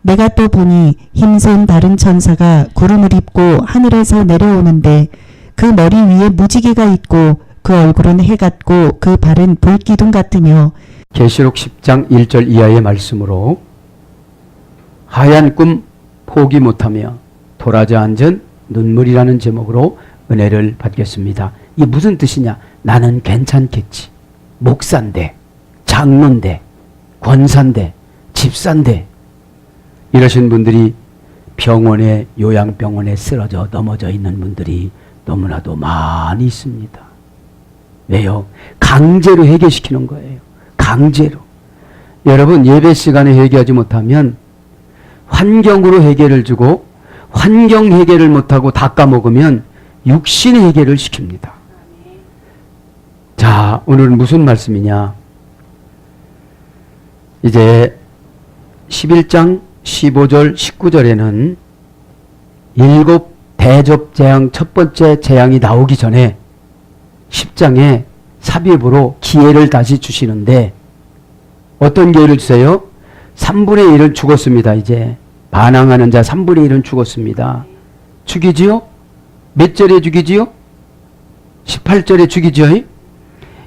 내가 또 보니 힘센 다른 천사가 구름을 입고 하늘에서 내려오는데 그 머리 위에 무지개가 있고 그 얼굴은 해 같고 그 발은 불기둥 같으며. 계시록 10장 1절 이하의 말씀으로 하얀 꿈 포기 못하며 돌아져 앉은 눈물이라는 제목으로 은혜를 받겠습니다. 이게 무슨 뜻이냐? 나는 괜찮겠지. 목사인데, 장로인데, 권사인데, 집사인데, 이러신 분들이 병원에, 요양병원에 쓰러져 넘어져 있는 분들이 너무나도 많이 있습니다. 왜요? 강제로 해결시키는 거예요. 강제로. 여러분, 예배 시간에 해결하지 못하면 환경으로 해결을 주고 환경 해결을 못하고 다 까먹으면 육신의 해결을 시킵니다. 자, 오늘은 무슨 말씀이냐? 이제 11장 15절 19절에는 일곱 대접 재앙 첫 번째 재앙이 나오기 전에 10장에 삽입으로 기회를 다시 주시는데 어떤 기회를 주세요? 3분의 1은 죽었습니다. 이제 반항하는 자 3분의 1은 죽었습니다. 죽이지요? 몇 절에 죽이지요? 18절에 죽이지요?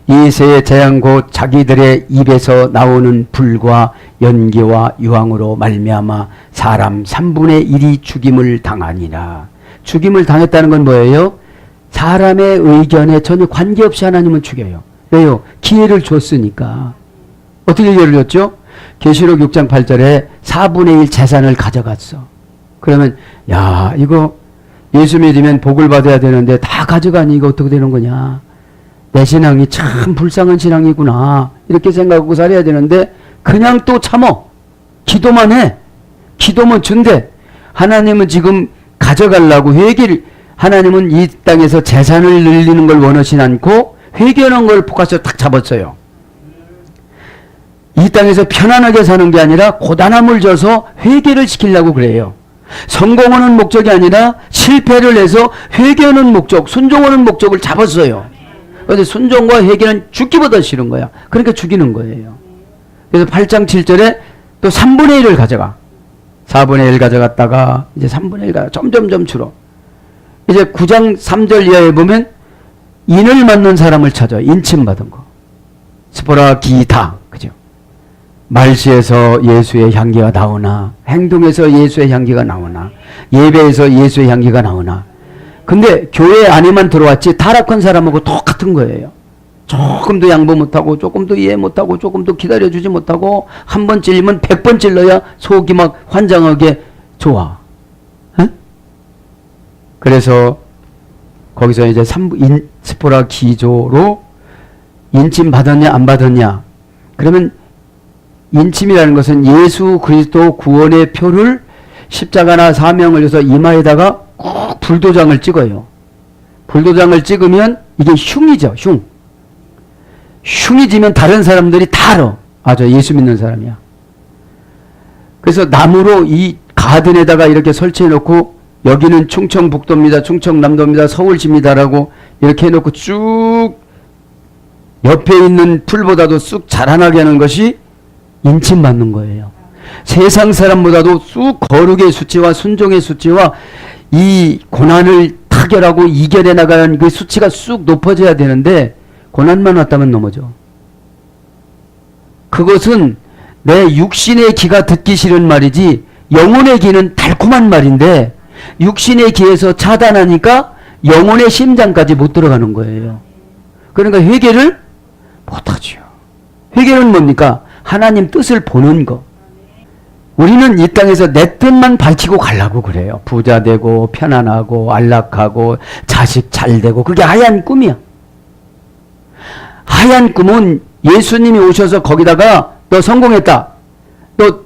이 세 재앙 곧 자기들의 입에서 나오는 불과 연기와 유황으로 말미암아 사람 3분의 1이 죽임을 당하니라. 죽임을 당했다는 건 뭐예요? 사람의 의견에 전혀 관계없이 하나님은 죽여요. 왜요? 기회를 줬으니까. 어떻게 기회를 줬죠? 계시록 6장 8절에 4분의 1 재산을 가져갔어. 그러면 야, 이거 예수 믿으면 복을 받아야 되는데 다 가져가니 이거 어떻게 되는 거냐? 내 신앙이 참 불쌍한 신앙이구나 이렇게 생각하고 살아야 되는데 그냥 또 참어. 기도만 해. 기도만 준대. 하나님은 지금 가져가려고 회개를, 하나님은 이 땅에서 재산을 늘리는 걸 원하지 않고 회개하는 걸 포커스로 딱 잡았어요. 이 땅에서 편안하게 사는 게 아니라 고단함을 줘서 회개를 시키려고 그래요. 성공하는 목적이 아니라 실패를 해서 회개하는 목적, 순종하는 목적을 잡았어요. 그런데 순종과 회개는 죽기보다 싫은 거야. 그러니까 죽이는 거예요. 그래서 8장 7절에 또 3분의 1을 가져가. 4분의 1 가져갔다가 이제 3분의 1가 점점점 줄어. 이제 9장 3절 이하에 보면 인을 맞는 사람을 찾아. 인침 받은 거. 스포라 기타. 그죠? 말시에서 예수의 향기가 나오나, 행동에서 예수의 향기가 나오나, 예배에서 예수의 향기가 나오나. 근데 교회 안에만 들어왔지 타락한 사람하고 똑같은 거예요. 조금도 양보 못하고, 조금도 이해 못하고, 조금도 기다려주지 못하고, 한 번 찔리면 100번 찔러야 속이 막 환장하게 좋아. 에? 그래서 거기서 이제 스포라 기조로 인침 받았냐 안 받았냐. 그러면 인침이라는 것은 예수 그리스도 구원의 표를 십자가나 사명을 해서 이마에다가 꼭 불도장을 찍어요. 불도장을 찍으면 이게 흉이죠. 흉이 지면 다른 사람들이 다 알아. 아, 저 예수 믿는 사람이야. 그래서 나무로 이 가든에다가 이렇게 설치해 놓고 여기는 충청북도입니다. 충청남도입니다. 서울시입니다라고 이렇게 해놓고 쭉 옆에 있는 풀보다도 쑥 자라나게 하는 것이 인침받는 거예요. 세상 사람보다도 쑥 거룩의 수치와 순종의 수치와 이 고난을 타결하고 이겨내 나가는 그 수치가 쑥 높아져야 되는데 고난만 왔다면 넘어져. 그것은 내 육신의 기가 듣기 싫은 말이지 영혼의 기는 달콤한 말인데 육신의 기에서 차단하니까 영혼의 심장까지 못 들어가는 거예요. 그러니까 회개를 못하죠. 회개는 뭡니까? 하나님 뜻을 보는 거. 우리는 이 땅에서 내 뜻만 밝히고 가려고 그래요. 부자 되고 편안하고 안락하고 자식 잘 되고. 그게 하얀 꿈이야. 하얀 꿈은 예수님이 오셔서 거기다가 너 성공했다, 너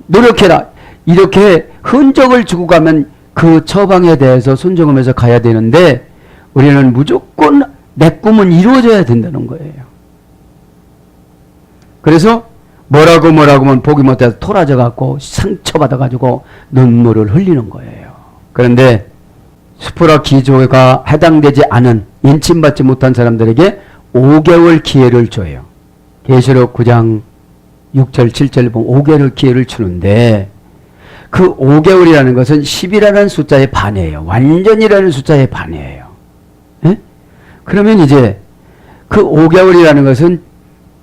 노력해라 이렇게 흔적을 주고 가면 그 처방에 대해서 순종하면서 가야 되는데 우리는 무조건 내 꿈은 이루어져야 된다는 거예요. 그래서 뭐라고 하면 복이 못해서 토라져 갖고 상처받아 가지고 눈물을 흘리는 거예요. 그런데 스포라 기조가 해당되지 않은 인침받지 못한 사람들에게 5개월 기회를 줘요. 계시록 9장 6절 7절 보면 5개월 기회를 주는데 그 5개월이라는 것은 10이라는 숫자의 반이에요. 완전이라는 숫자의 반이에요. 예? 그러면 이제 그 5개월이라는 것은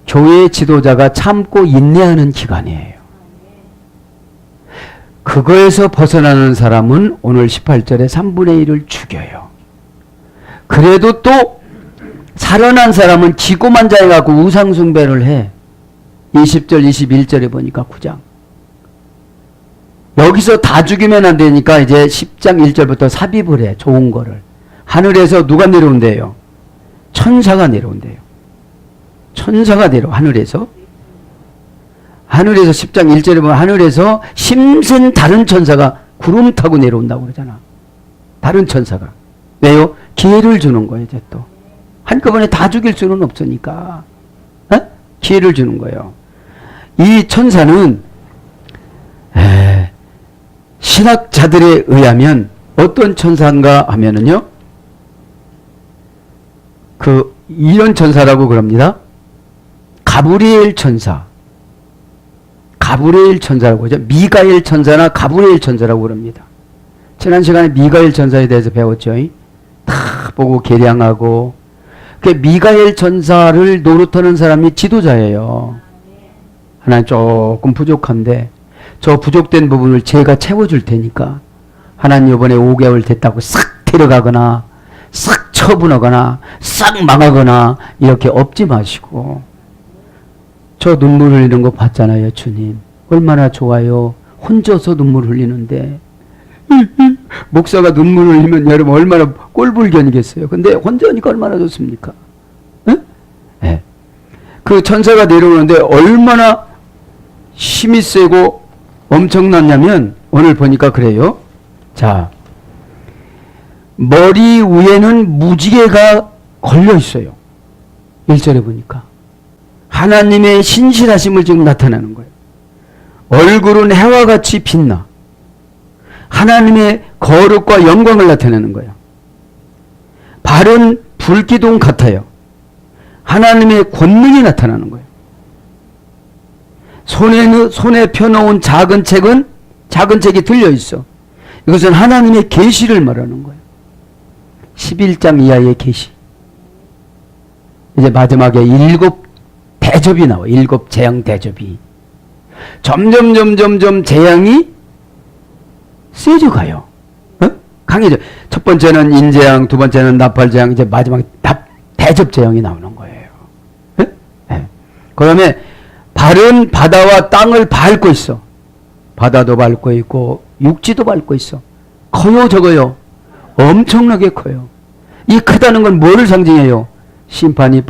교회 지도자가 참고 인내하는 기간이에요. 그거에서 벗어나는 사람은 오늘 18절에 3분의 1을 죽여요. 그래도 또 살아난 사람은 기고만장해갖고 우상숭배를 해. 20절 21절에 보니까 9장. 여기서 다 죽이면 안 되니까 이제 10장 1절부터 삽입을 해. 좋은 거를. 하늘에서 누가 내려온대요? 천사가 내려온대요. 천사가 하늘에서 10장 1절에 보면 하늘에서 심슨 다른 천사가 구름 타고 내려온다고 그러잖아. 다른 천사가. 왜요? 기회를 주는 거예요. 이제 또. 한꺼번에 다 죽일 수는 없으니까. 기회를 주는 거예요. 이 천사는 신학자들에 의하면 어떤 천사인가 하면은요. 이런 천사라고 그럽니다. 가브리엘 천사. 가브리엘 천사라고 하죠. 미가엘 천사나 가브리엘 천사라고 그럽니다. 지난 시간에 미가엘 천사에 대해서 배웠죠. 다 보고 계량하고. 그 미가엘 천사를 노릇하는 사람이 지도자예요. 하나님 조금 부족한데 저 부족된 부분을 제가 채워줄 테니까 하나님 이번에 5개월 됐다고 싹 데려가거나 싹 처분하거나 싹 망하거나 이렇게 없지 마시고 저 눈물 흘리는 거 봤잖아요. 주님 얼마나 좋아요. 혼자서 눈물 흘리는데 목사가 눈물 흘리면 여러분 얼마나 꼴불견이겠어요. 근데 혼자니까 얼마나 좋습니까? 네. 그 천사가 내려오는데 얼마나 힘이 세고 엄청났냐면 오늘 보니까 그래요. 자, 머리 위에는 무지개가 걸려 있어요. 1절에 보니까 하나님의 신실하심을 지금 나타내는 거예요. 얼굴은 해와 같이 빛나. 하나님의 거룩과 영광을 나타내는 거예요. 발은 불기둥 같아요. 하나님의 권능이 나타나는 거예요. 손에 펴놓은 작은 책이 들려있어. 이것은 하나님의 계시를 말하는 거예요. 11장 이하의 계시. 이제 마지막에 7 대접이 나와. 7 재앙 대접이. 점점 재앙이 세져가요. 강해져. 첫 번째는 인재앙, 두 번째는 나팔재앙, 이제 마지막에 대접재앙이 나오는 거예요. 그 다음에 발은 바다와 땅을 밟고 있어. 바다도 밟고 있고 육지도 밟고 있어. 커요 적어요? 엄청나게 커요. 이 크다는 건 뭐를 상징해요? 심판이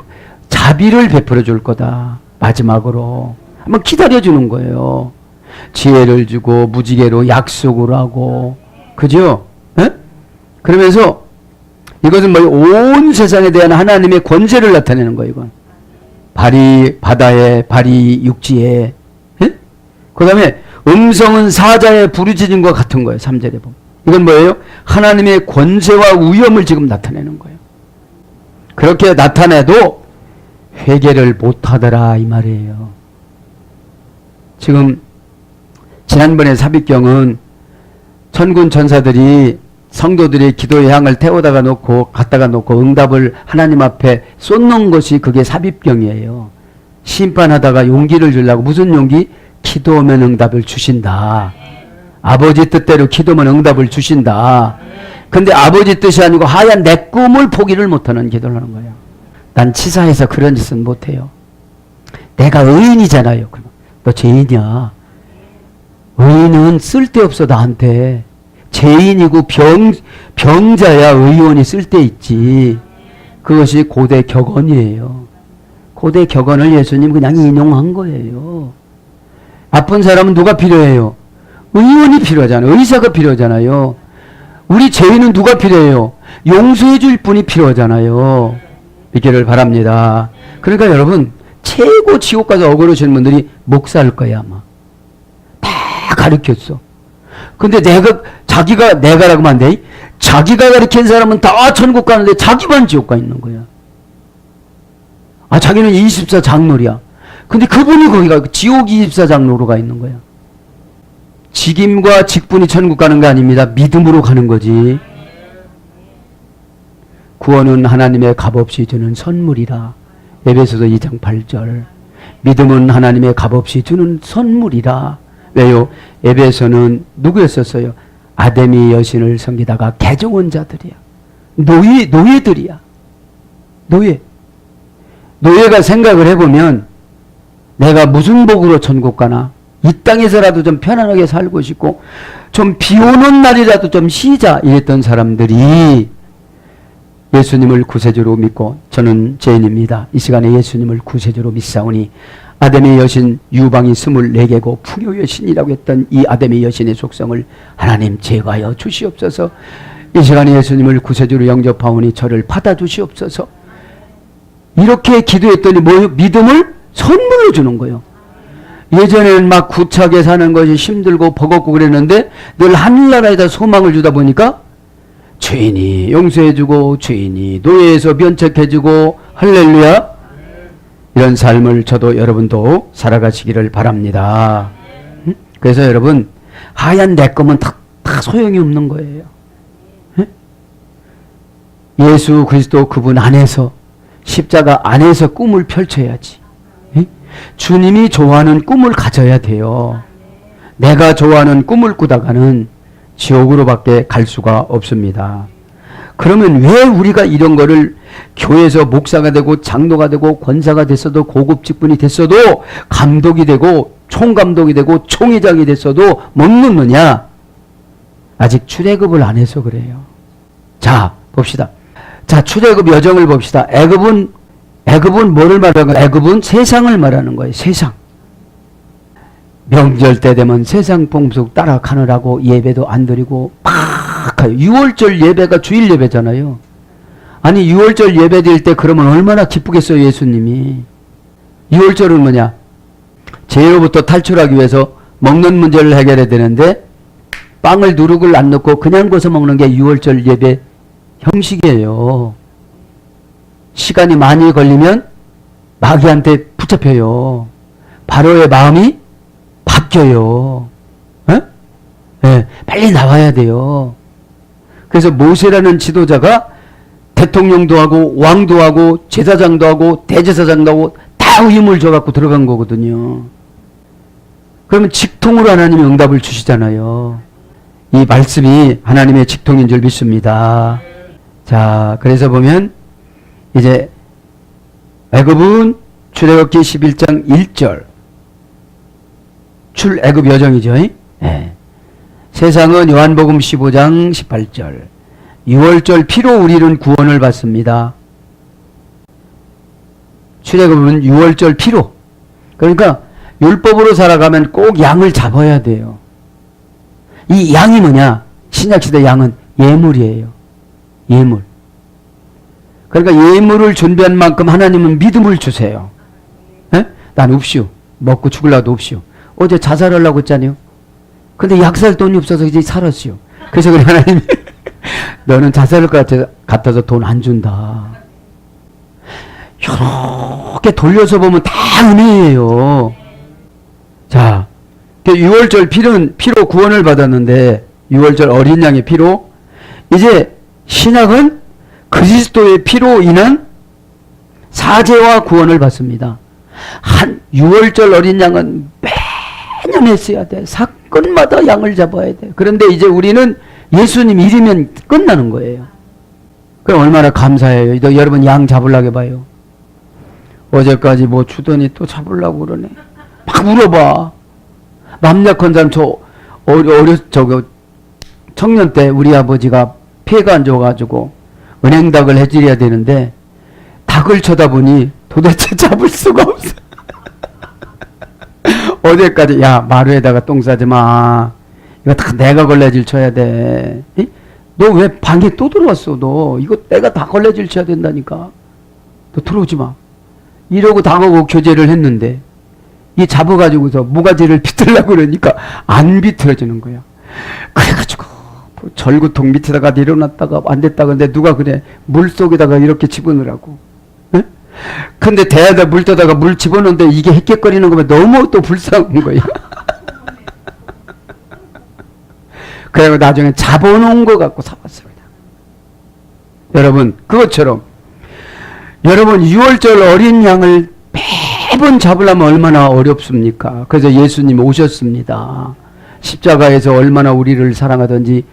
자비를 베풀어 줄 거다. 마지막으로 한번 기다려주는 거예요. 지혜를 주고 무지개로 약속을 하고 그죠? 그러면서 이것은 온 세상에 대한 하나님의 권세를 나타내는 거예요. 이건 발이 바다에 발이 육지에. 그 다음에 음성은 사자의 부르짖음과 같은 거예요. 3절에 보면 이건 뭐예요? 하나님의 권세와 위엄을 지금 나타내는 거예요. 그렇게 나타내도 회개를 못하더라 이 말이에요. 지금 지난번에 삽입경은 천군 천사들이 성도들의 기도의 향을 태워다가 놓고 갖다가 놓고 응답을 하나님 앞에 쏟는 것이 그게 삽입경이에요. 심판하다가 용기를 주려고. 무슨 용기? 기도하면 응답을 주신다. 아버지 뜻대로 기도하면 응답을 주신다. 근데 아버지 뜻이 아니고 하얀 내 꿈을 포기를 못하는 기도를 하는 거예요. 난 치사해서 그런 짓은 못해요. 내가 의인이잖아요. 너 죄인이야. 의인은 쓸데없어 나한테. 죄인이고 병자야 의원이 쓸데있지. 그것이 고대 격언이에요. 고대 격언을 예수님 그냥 인용한 거예요. 아픈 사람은 누가 필요해요? 의원이 필요하잖아요. 의사가 필요하잖아요. 우리 죄인은 누가 필요해요? 용서해 줄 분이 필요하잖아요. 믿기를 바랍니다. 그러니까 여러분 최고 지옥 가서 억울하시는 분들이 목사일 거야 아마. 다 가르쳤어. 근데 내가라고 하면 안 돼. 자기가 가르친 사람은 다 천국 가는데 자기만 지옥 가 있는 거야. 자기는 24장로야. 근데 그분이 거기가 지옥 24장로로 가 있는 거야. 직임과 직분이 천국 가는 거 아닙니다. 믿음으로 가는 거지. 구원은 하나님의 값없이 주는 선물이라. 에베소서 2장 8절. 믿음은 하나님의 값없이 주는 선물이라. 왜요? 에베소는 누구였었어요? 아데미 여신을 섬기다가 개종한 자들이야. 노예들이야. 노예가 생각을 해보면 내가 무슨 복으로 천국 가나? 이 땅에서라도 좀 편안하게 살고 싶고 좀 비 오는 날이라도 좀 쉬자 이랬던 사람들이 예수님을 구세주로 믿고 저는 죄인입니다. 이 시간에 예수님을 구세주로 믿사오니 아데미 여신 유방이 24개고 풍요 여신이라고 했던 이 아데미 여신의 속성을 하나님 제거하여 주시옵소서. 이 시간에 예수님을 구세주로 영접하오니 저를 받아주시옵소서. 이렇게 기도했더니 뭐요? 믿음을 선물로 주는 거예요. 예전에는 막 구차하게 사는 것이 힘들고 버겁고 그랬는데 늘 하늘나라에다 소망을 주다 보니까 죄인이 용서해주고 죄인이 노예에서 면책해주고 할렐루야. 이런 삶을 저도 여러분도 살아가시기를 바랍니다. 그래서 여러분 하얀 내 거면 다 소용이 없는 거예요. 예수 그리스도 그분 안에서 십자가 안에서 꿈을 펼쳐야지. 주님이 좋아하는 꿈을 가져야 돼요. 내가 좋아하는 꿈을 꾸다가는 지옥으로밖에 갈 수가 없습니다. 그러면 왜 우리가 이런 거를 교회에서 목사가 되고 장로가 되고 권사가 됐어도 고급 직분이 됐어도 감독이 되고 총감독이 되고 총회장이 됐어도 못 넣느냐? 아직 출애굽을 안 해서 그래요. 자, 봅시다. 자, 출애굽 여정을 봅시다. 애굽은 뭐를 말하는 거예요? 애굽은 세상을 말하는 거예요. 세상. 명절 때 되면 세상 풍속 따라가느라고 예배도 안 드리고 막 가요. 6월절 예배가 주일 예배잖아요. 아니 6월절 예배 드릴 때 그러면 얼마나 기쁘겠어요 예수님이. 6월절은 뭐냐? 죄로부터 탈출하기 위해서 먹는 문제를 해결해야 되는데 빵을 누룩을 안 넣고 그냥 거서 먹는 게 6월절 예배 형식이에요. 시간이 많이 걸리면 마귀한테 붙잡혀요. 바로의 마음이 바뀌어요. 네, 빨리 나와야 돼요. 그래서 모세라는 지도자가 대통령도 하고 왕도 하고 제사장도 하고 대제사장도 하고 다 의무를 줘갖고 들어간 거거든요. 그러면 직통으로 하나님이 응답을 주시잖아요. 이 말씀이 하나님의 직통인 줄 믿습니다. 자, 그래서 보면 이제 애굽은 출애굽기 11장 1절 출애굽 여정이죠. 네. 세상은 요한복음 15장 18절 6월절 피로 우리는 구원을 받습니다. 출애굽은 6월절 피로. 그러니까 율법으로 살아가면 꼭 양을 잡아야 돼요. 이 양이 뭐냐? 신약시대 양은 예물이에요. 예물. 그러니까 예물을 준비한 만큼 하나님은 믿음을 주세요. 에? 난 없시오. 먹고 죽을라도 없시오. 어제 자살하려고 했잖아요. 근데 약 살 돈이 없어서 이제 살았시오. 그래서 그래 하나님이 너는 자살할 것 같아서 돈 안 준다. 이렇게 돌려서 보면 다 은혜예요. 자, 6월절 피로 구원을 받았는데 6월절 어린 양의 피로 이제 신약은 그리스도의 피로 인한 사죄와 구원을 받습니다. 한 6월절 어린 양은 매년 했어야 돼. 사건마다 양을 잡아야 돼. 그런데 이제 우리는 예수님 이르면 끝나는 거예요. 그럼 얼마나 감사해요. 여러분 양 잡으려고 해봐요. 어제까지 뭐 주더니 또 잡으려고 그러네. 막 물어봐. 맘 약한 사람 저거 청년 때 우리 아버지가 폐가 안 좋아가지고 은행닭을 해드려야 되는데 닭을 쳐다보니 도대체 잡을 수가 없어. 어제까지 야 마루에다가 똥 싸지 마. 이거 다 내가 걸레질 쳐야 돼. 너 왜 방에 또 들어왔어 너. 이거 내가 다 걸레질 쳐야 된다니까. 너 들어오지 마. 이러고 당하고 교제를 했는데 이 잡아가지고서 모가지를 비틀려고 그러니까 안 비틀어지는 거야. 그래가지고 절구통 밑에다가 내려놨다가 안 됐다. 근데 누가 그래 물속에다가 이렇게 집어넣으라고. 에? 근데 대야다 물 떠다가 물 집어넣는데 이게 헥헥거리는 거면 너무 또 불쌍한 거야. 그리고 나중에 잡아놓은 거 갖고 사왔습니다. 여러분, 그것처럼 여러분 6월절 어린 양을 매번 잡으려면 얼마나 어렵습니까? 그래서 예수님이 오셨습니다. 십자가에서 얼마나 우리를 사랑하던지.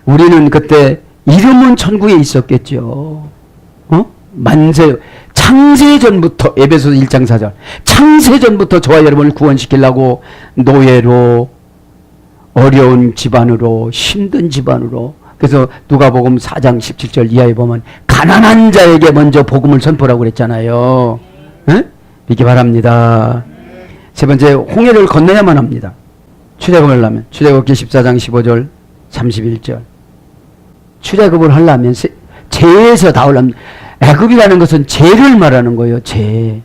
우리는 그때 이름은 천국에 있었겠죠. 창세전부터, 에베소서 1장 4절, 창세전부터 저와 여러분을 구원시키려고 노예로, 어려운 집안으로, 힘든 집안으로. 그래서 누가복음 4장 17절 이하에 보면 가난한 자에게 먼저 복음을 선포라고 그랬잖아요. 믿기 바랍니다. 세 번째, 홍해를 건너야만 합니다. 출애굽을 하려면 출애굽기 14장 15절 31절. 출애굽을 하려면 죄에서 나오려면, 애굽이라는 것은 죄를 말하는 거예요. 죄.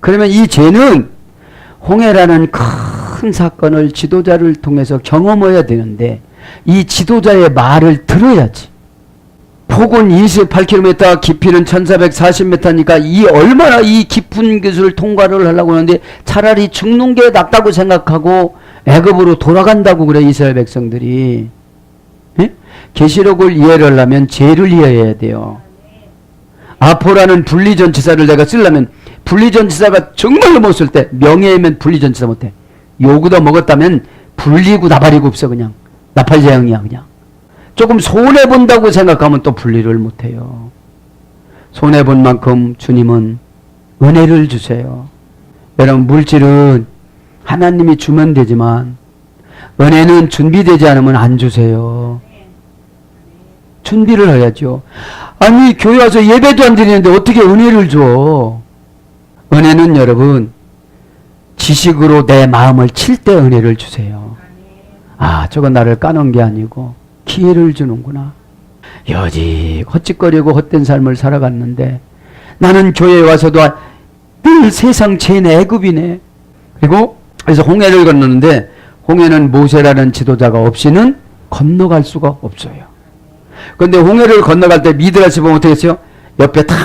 그러면 이 죄는 홍해라는 큰 사건을 지도자를 통해서 경험해야 되는데 이 지도자의 말을 들어야지. 폭은 28km, 깊이는 1440m니까 이 얼마나 이 깊은 곳을 통과를 하려고 하는데 차라리 죽는 게 낫다고 생각하고 애굽으로 돌아간다고 그래, 이스라엘 백성들이. 계시록을 이해를 하려면 죄를 이해해야 돼요. 아포라는 분리전치사를 내가 쓰려면 분리전치사가 정말로 못 쓸 때, 명예면 분리전치사 못해. 요구도 먹었다면 분리고 나발이고 없어. 그냥 나팔재앙이야. 그냥 조금 손해본다고 생각하면 또 분리를 못해요. 손해본 만큼 주님은 은혜를 주세요. 여러분, 물질은 하나님이 주면 되지만 은혜는 준비되지 않으면 안 주세요. 준비를 해야죠. 아니, 교회 와서 예배도 안 드리는데 어떻게 은혜를 줘? 은혜는 여러분, 지식으로 내 마음을 칠 때 은혜를 주세요. 아, 저건 나를 까놓은 게 아니고 기회를 주는구나. 여지 헛짓거리고 헛된 삶을 살아갔는데 나는 교회에 와서도 늘 세상 죄인의 애굽이네. 그리고 그래서 홍해를 건너는데 홍해는 모세라는 지도자가 없이는 건너갈 수가 없어요. 그런데 홍해를 건너갈 때 미드라시 보면 어떻게 했어요? 옆에 다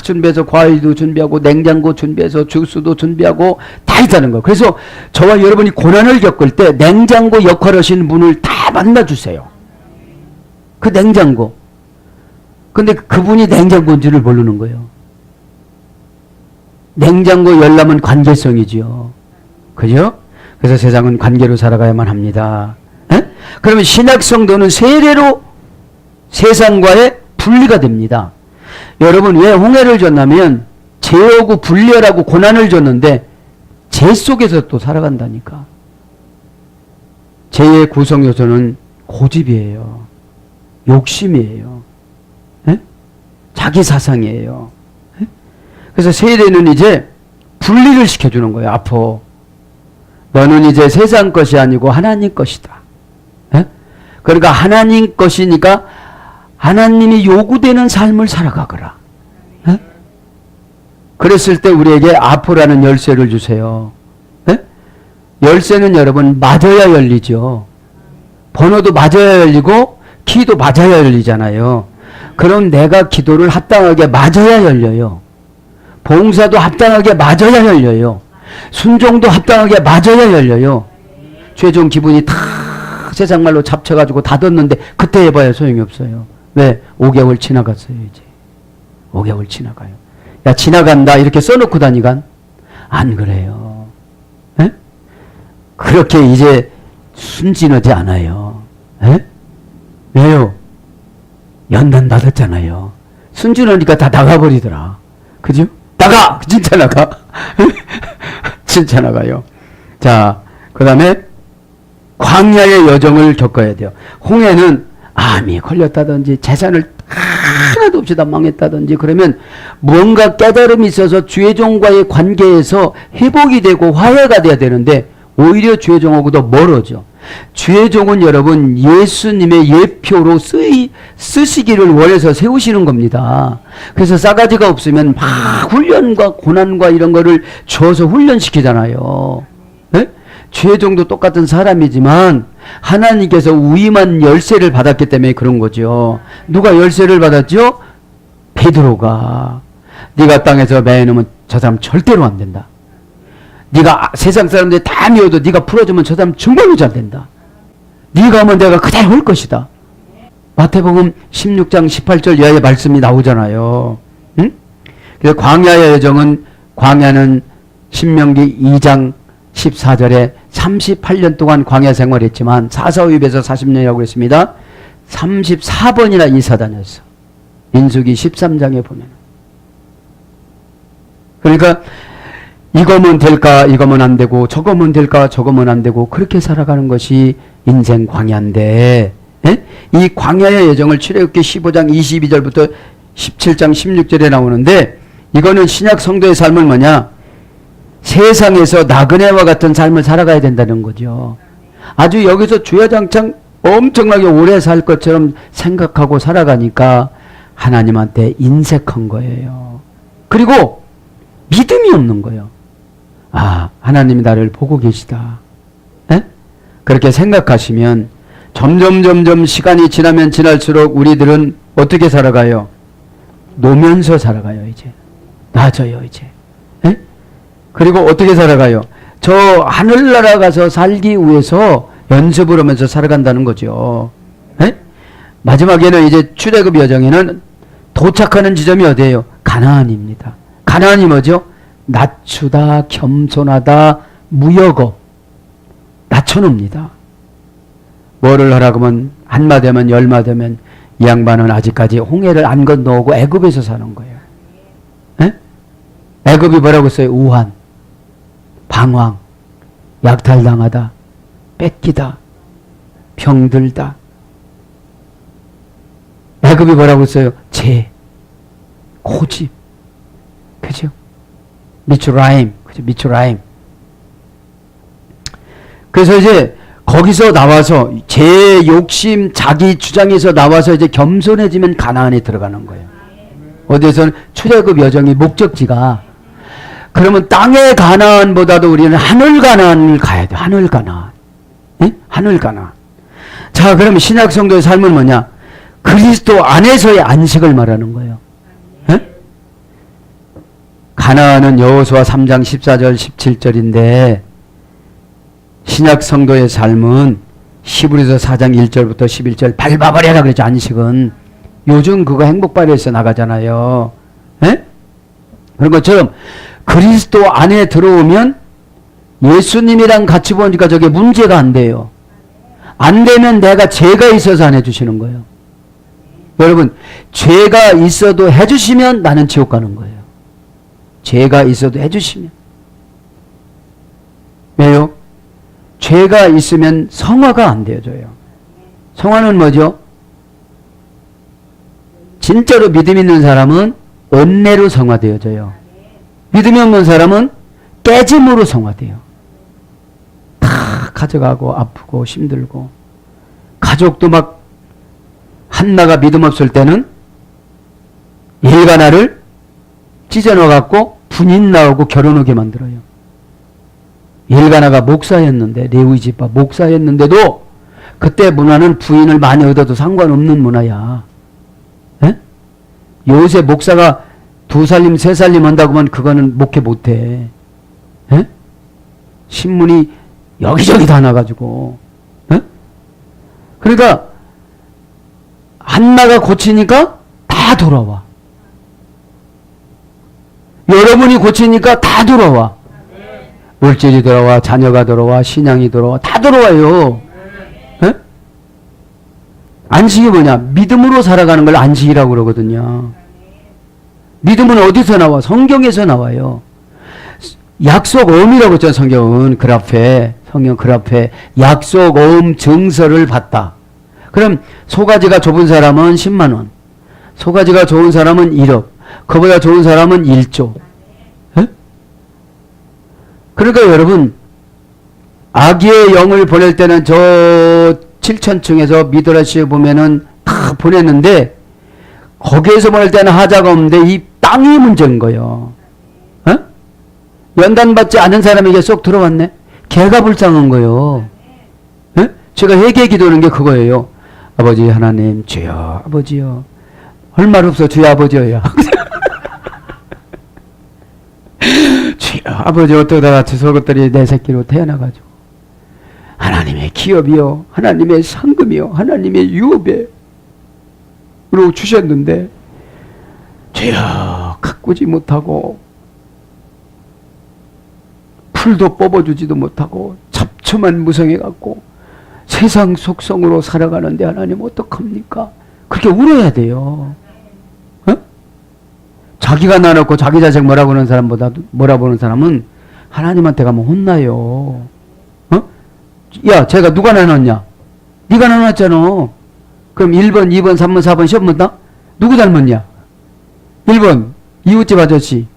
준비해서 과일도 준비하고 냉장고 준비해서 주스도 준비하고 다 있다는 거. 그래서 저와 여러분이 고난을 겪을 때 냉장고 역할을 하시는 분을 다 만나주세요. 그 냉장고. 근데 그분이 냉장고인지를 모르는 거예요. 냉장고 열람은 관계성이지요. 그죠? 그래서 세상은 관계로 살아가야만 합니다. 그러면 신약 성도는 세례로 세상과의 분리가 됩니다. 여러분, 왜 홍해를 줬냐면 죄하고 분리하라고 고난을 줬는데 죄 속에서 또 살아간다니까. 죄의 구성 요소는 고집이에요. 욕심이에요. 자기 사상이에요. 그래서 세례는 이제 분리를 시켜주는 거예요. 앞으로 너는 이제 세상 것이 아니고 하나님 것이다. 그러니까 하나님 것이니까 하나님이 요구되는 삶을 살아가거라. 그랬을 때 우리에게 아포라는 열쇠를 주세요. 열쇠는 여러분 맞아야 열리죠. 번호도 맞아야 열리고 키도 맞아야 열리잖아요. 그럼 내가 기도를 합당하게 맞아야 열려요. 봉사도 합당하게 맞아야 열려요. 순종도 합당하게 맞아야 열려요. 최종 기분이 다 세상 말로 잡쳐가지고 닫았는데 그때 해봐야 소용이 없어요. 왜? 5개월 지나갔어요. 이제 5개월 지나가요. 야, 지나간다 이렇게 써놓고 다니간 안 그래요. 에? 그렇게 이제 순진하지 않아요. 에? 왜요? 연단 받았잖아요. 순진하니까 다 나가버리더라. 그죠? 나가! 진짜 나가. 진짜 나가요. 자, 그 다음에 광야의 여정을 겪어야 돼요. 홍해는 암이 걸렸다든지 재산을 하나도 없이 다 망했다든지 그러면 뭔가 깨달음이 있어서 주의종과의 관계에서 회복이 되고 화해가 돼야 되는데 오히려 주의종하고도 멀어져. 주의종은 여러분 예수님의 예표로 쓰시기를 원해서 세우시는 겁니다. 그래서 싸가지가 없으면 막 훈련과 고난과 이런 거를 줘서 훈련시키잖아요. 네? 주의종도 똑같은 사람이지만 하나님께서 위임한 열쇠를 받았기 때문에 그런 거죠. 누가 열쇠를 받았죠? 베드로가. 네가 땅에서 매놓으면 저 사람 절대로 안 된다. 네가 세상 사람들이 다 미워도 네가 풀어주면 저 사람 정말로 잘 된다. 네가 하면 내가 그대로 할 것이다. 마태복음 16장 18절 이하의 말씀이 나오잖아요. 응? 그래서 광야의 여정은, 광야는 신명기 2장 14절에 38년 동안 광야 생활했지만 사사오입에서 40년이라고 했습니다. 34번이나 이사 다녔어. 민수기 13장에 보면. 그러니까 이거면 될까, 이거면 안 되고, 저거면 될까, 저거면 안 되고, 그렇게 살아가는 것이 인생 광야인데, 에? 이 광야의 여정을 출애굽기 15장 22절부터 17장 16절에 나오는데, 이거는 신약 성도의 삶은 뭐냐? 세상에서 나그네와 같은 삶을 살아가야 된다는 거죠. 아주 여기서 주야장창 엄청나게 오래 살 것처럼 생각하고 살아가니까 하나님한테 인색한 거예요. 그리고 믿음이 없는 거예요. 아, 하나님이 나를 보고 계시다. 에? 그렇게 생각하시면 점점 시간이 지나면 지날수록 우리들은 어떻게 살아가요? 노면서 살아가요, 이제. 낮아요, 이제. 에? 그리고 어떻게 살아가요? 저 하늘나라 가서 살기 위해서 연습을 하면서 살아간다는 거죠. 에? 마지막에는 이제 출애굽 여정에는 도착하는 지점이 어디예요? 가나안입니다. 가나안이 뭐죠? 낮추다, 겸손하다, 무역업. 낮춰놓습니다. 뭐를 하라고 하면 한마디면 열마디면 이 양반은 아직까지 홍해를 안 건너오고 애굽에서 사는 거예요. 에? 애굽이 뭐라고 써요? 우한, 방황, 약탈당하다, 뺏기다, 병들다. 애굽이 뭐라고 써요? 죄, 고집. 그죠? 미추라임. 그죠? 미추라임. 그래서 이제 거기서 나와서 제 욕심, 자기 주장에서 나와서 이제 겸손해지면 가나안에 들어가는 거예요. 어디에서는 출애굽 여정이 목적지가, 그러면 땅의 가나안보다도 우리는 하늘 가나안을 가야 돼. 하늘 가나안. 예? 하늘 가나안. 자, 그러면 신약 성도의 삶은 뭐냐? 그리스도 안에서의 안식을 말하는 거예요. 예? 가나안은 여호수아 3장 14절 17절인데 신약 성도의 삶은 히브리서 4장 1절부터 11절 밟아버려라 그랬죠. 안식은. 요즘 그거 행복발휘에서 나가잖아요. 에? 그런 것처럼 그리스도 안에 들어오면 예수님이랑 같이 보니까 저게 문제가 안 돼요. 안 되면 내가 죄가 있어서 안 해주시는 거예요. 여러분, 죄가 있어도 해주시면 나는 지옥 가는 거예요. 죄가 있어도 해주시면. 왜요? 죄가 있으면 성화가 안 되어져요. 성화는 뭐죠? 진짜로 믿음 있는 사람은 은혜로 성화되어져요. 믿음이 없는 사람은 깨짐으로 성화돼요. 다 가져가고 아프고 힘들고. 가족도 막 한나가 믿음 없을 때는 일가나를 찢어넣어갖고 분인 나오고 결혼 오게 만들어요. 일가나가 목사였는데, 레위 지파 목사였는데도 그때 문화는 부인을 많이 얻어도 상관없는 문화야. 에? 요새 목사가 2살림 3살림 한다고 하면 그거는 목회 못해. 에? 신문이 여기저기 다 나가지고. 에? 그러니까 한나가 고치니까 다 돌아와. 여러분이 고치니까 다 돌아와. 물질이 돌아와, 자녀가 돌아와, 신앙이 돌아와, 다 돌아와요. 에? 안식이 뭐냐? 믿음으로 살아가는 걸 안식이라고 그러거든요. 믿음은 어디서 나와? 성경에서 나와요. 약속어음이라고 했잖아요. 성경은 글 앞에, 성경 글 앞에 약속어음 증서를 받다. 그럼 소가지가 좁은 사람은 10만 원, 소가지가 좋은 사람은 1억, 그보다 좋은 사람은 1조. 그러니까 여러분, 아기의 영을 보낼 때는 저 7천층에서 미드라시에 보면은 다 보냈는데 거기에서 보낼 때는 하자가 없는데 이 땅이 문제인 거예요. 어? 연단받지 않은 사람에게 쏙 들어왔네. 걔가 불쌍한 거예요. 어? 제가 회개 기도하는 게 그거예요. 아버지 하나님, 주여 아버지요. 할 말 없어. 주여 아버지요. 주여 아버지, 어쩌다가 저 것들이 내 새끼로 태어나가지고 하나님의 기업이요, 하나님의 상금이요, 하나님의 유업에 로 주셨는데 죄야 가꾸지 못하고 풀도 뽑아주지도 못하고 잡초만 무성해갖고 세상 속성으로 살아가는데 하나님 어떡합니까? 그렇게 울어야 돼요. 어? 자기가 나놓고 자기 자식 뭐라고 보는 사람은 하나님한테 가면 혼나요. 어? 야, 제가 누가 나눴냐? 네가 나눴잖아. 그럼 1번, 2번, 3번, 4번 시험 본다? 누구 닮았냐? 1번 이웃집 아저씨.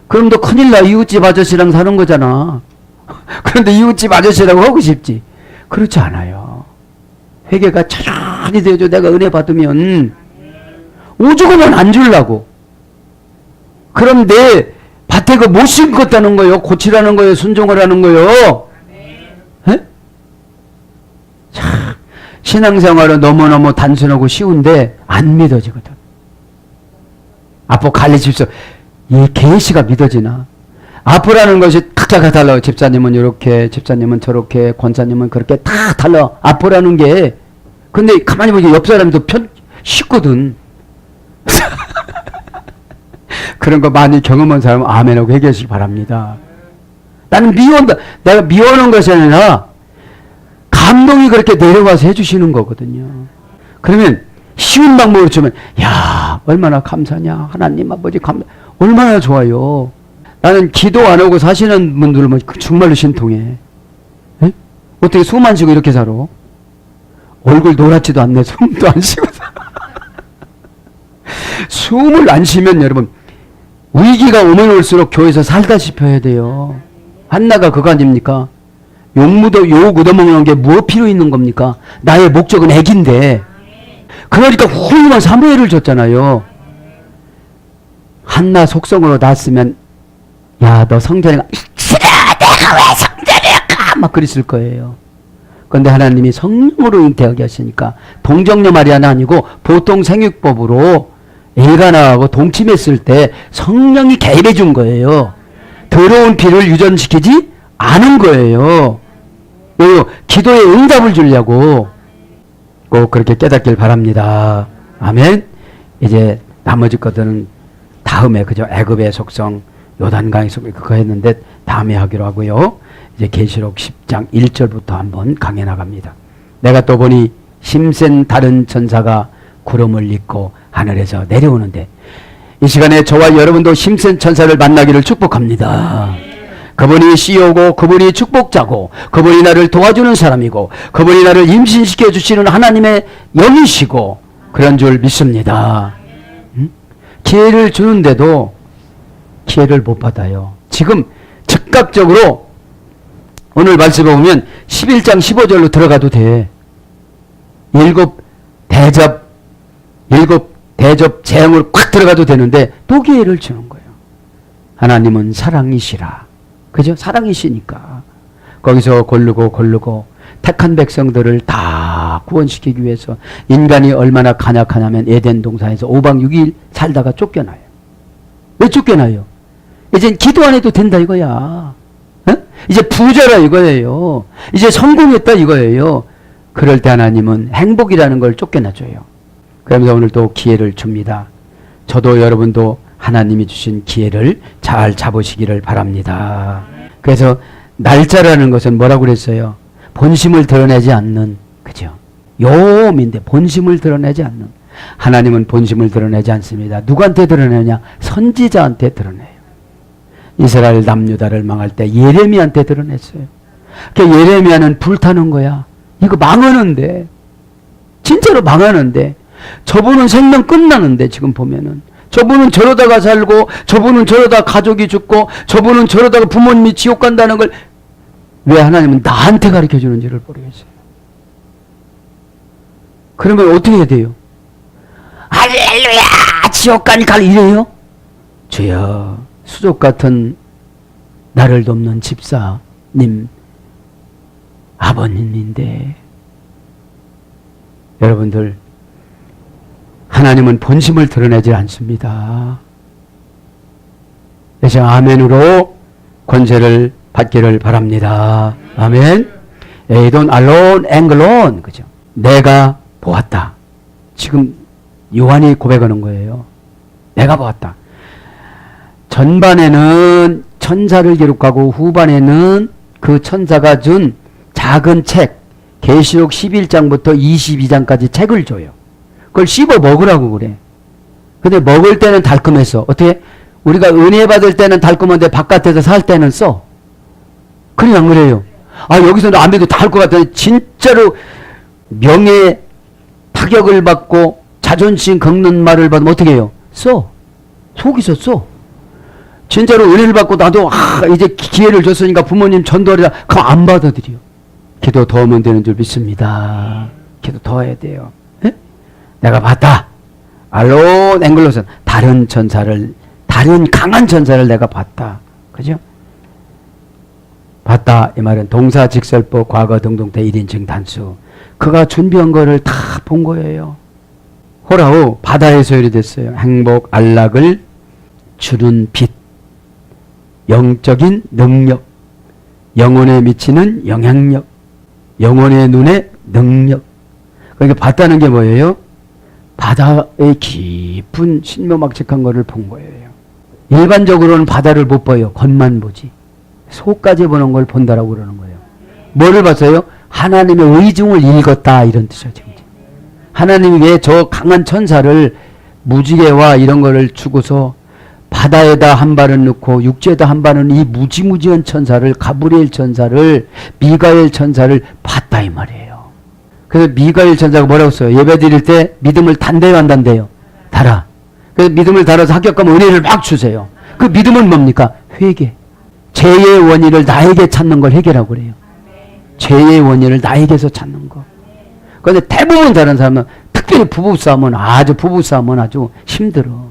그럼 너 큰일 나. 이웃집 아저씨랑 사는 거잖아. 그런데 이웃집 아저씨라고 하고 싶지? 그렇지 않아요. 회개가 천천히 되어줘. 내가 은혜 받으면 오죽하면 안 주려고. 그럼 내 밭에 그 못 심었다는 거요. 고치라는 거요. 순종을 하는 거요. 에? 참 신앙생활은 너무너무 단순하고 쉬운데 안 믿어지거든. 아빠 가르치십시오. 이 계시가 믿어지나? 아프라는 것이 각자가 달라요. 집사님은 이렇게, 집사님은 저렇게, 권사님은 그렇게 다 달라. 아프라는 게. 근데 가만히 보니까 옆 사람도 쉽거든. 그런 거 많이 경험한 사람은 아멘하고 회개하시기 바랍니다. 나는 미워한다. 내가 미워하는 것이 아니라 감동이 그렇게 내려와서 해주시는 거거든요. 그러면 쉬운 방법으로 주면 야 얼마나 감사냐. 하나님 아버지 얼마나 좋아요. 나는 기도 안 하고 사시는 분들은 정말로 신통해. 에? 어떻게 숨 안 쉬고 이렇게 살아? 얼굴 노랗지도 않네. 숨도 안 쉬고 살아. 숨을 안 쉬면 여러분 위기가 오면 올수록 교회에서 살다시피 해야 돼요. 한나가 그거 아닙니까? 욕 얻어먹는 게 무엇 필요 있는 겁니까? 나의 목적은 애기인데. 그러니까 훌륭한 사무엘을 줬잖아요. 한나 속성으로 낳았으면 야 너 성전에 가. 싫어 내가 왜 성전에 가. 막 그랬을 거예요. 그런데 하나님이 성령으로 잉태하게 하시니까 동정녀 마리아는 아니고 보통 생육법으로 애가 나가고 동침했을 때 성령이 개입해 준 거예요. 더러운 피를 유전시키지 않은 거예요. 왜요? 기도에 응답을 주려고. 꼭 그렇게 깨닫길 바랍니다. 아멘. 이제 나머지 것들은 다음에 그죠? 애굽의 속성, 요단강의 속성 그거 했는데 다음에 하기로 하고요. 이제 계시록 10장 1절부터 한번 강해 나갑니다. 내가 또 보니 힘센 다른 천사가 구름을 입고 하늘에서 내려오는데 이 시간에 저와 여러분도 힘센 천사를 만나기를 축복합니다. 그분이 CEO고 그분이 축복자고 그분이 나를 도와주는 사람이고 그분이 나를 임신시켜 주시는 하나님의 영이시고 그런 줄 믿습니다. 기회를 주는데도 기회를 못 받아요. 지금 즉각적으로 오늘 말씀에 보면 11장 15절로 들어가도 돼. 일곱 대접 재앙으로 꽉 들어가도 되는데 또 기회를 주는 거예요. 하나님은 사랑이시라. 그죠? 사랑이시니까. 거기서 고르고 택한 백성들을 다 구원시키기 위해서 인간이 얼마나 간약하냐면 에덴 동산에서 5박 6일 살다가 쫓겨나요. 왜 쫓겨나요? 이젠 기도 안 해도 된다 이거야. 어? 이제 부자라 이거예요. 이제 성공했다 이거예요. 그럴 때 하나님은 행복이라는 걸 쫓겨나줘요. 그러면서 오늘 또 기회를 줍니다. 저도 여러분도 하나님이 주신 기회를 잘 잡으시기를 바랍니다. 그래서 날짜라는 것은 뭐라고 그랬어요? 본심을 드러내지 않는, 그죠? 요음인데 본심을 드러내지 않는. 하나님은 본심을 드러내지 않습니다. 누구한테 드러내냐? 선지자한테 드러내요. 이스라엘 남유다를 망할 때 예레미야한테 드러냈어요. 그러니까 예레미야는 불타는 거야. 이거 망하는데, 진짜로 망하는데, 저분은 생명 끝나는데 지금 보면은 저분은 저러다가 살고 저분은 저러다가 가족이 죽고 저분은 저러다가 부모님이 지옥 간다는 걸 왜 하나님은 나한테 가르쳐 주는지를 모르겠어요. 그러면 어떻게 해야 돼요? 할렐루야 지옥 가니까 이래요? 주여 수족 같은 나를 돕는 집사님 아버님인데 여러분들 하나님은 본심을 드러내지 않습니다. 그래서 아멘으로 권세를 받기를 바랍니다. 아멘. They don't alone and alone. 그죠? 내가 보았다. 지금 요한이 고백하는 거예요. 내가 보았다. 전반에는 천사를 기록하고 후반에는 그 천사가 준 작은 책, 계시록 11장부터 22장까지 책을 줘요. 그걸 씹어 먹으라고 그래. 근데 먹을 때는 달콤했어. 어떻게? 우리가 은혜 받을 때는 달콤한데 바깥에서 살 때는 써. 그래, 안 그래요? 아, 여기서는 안 해도 다 할 것 같아. 진짜로 명예 타격을 받고 자존심 긁는 말을 받으면 어떻게 해요? 써. 속이서 써. 진짜로 은혜를 받고 나도 이제 기회를 줬으니까 부모님 전도하리라. 그럼 안 받아들여. 기도 더 하면 되는 줄 믿습니다. 기도 더 해야 돼요. 에? 내가 봤다. 알론 앵글로선 다른 천사를, 다른 강한 천사를 내가 봤다. 그죠? 봤다 이 말은 동사 직설법 과거 등동태 1인칭 단수. 그가 준비한 거를 다 본 거예요. 호라우 바다의 소열이 됐어요. 행복 안락을 주는 빛, 영적인 능력, 영혼에 미치는 영향력, 영혼의 눈의 능력. 그러니까 봤다는 게 뭐예요? 바다의 깊은 신묘막측한 거를 본 거예요. 일반적으로는 바다를 못 봐요. 겉만 보지. 속까지 보는 걸 본다라고 그러는 거예요. 뭐를 봤어요? 하나님의 의중을 읽었다 이런 뜻이죠. 지금. 하나님이 왜 저 강한 천사를 무지개와 이런 거를 주고서 바다에다 한 발은 넣고 육지에다 한 발은 이 무지무지한 천사를, 가브리엘 천사를, 미가엘 천사를 봤다 이 말이에요. 그래서 미가엘 천사가 뭐라고 써요? 예배 드릴 때 믿음을 단대요 안 단대요? 달아. 그래서 믿음을 달아서 합격하면 은혜를 막 주세요. 그 믿음은 뭡니까? 회개. 죄의 원인을 나에게 찾는 걸 회개라고 그래요. 죄의 원인을 나에게서 찾는 거. 그런데 대부분 다른 사람은 특별히 부부싸움은 아주 힘들어.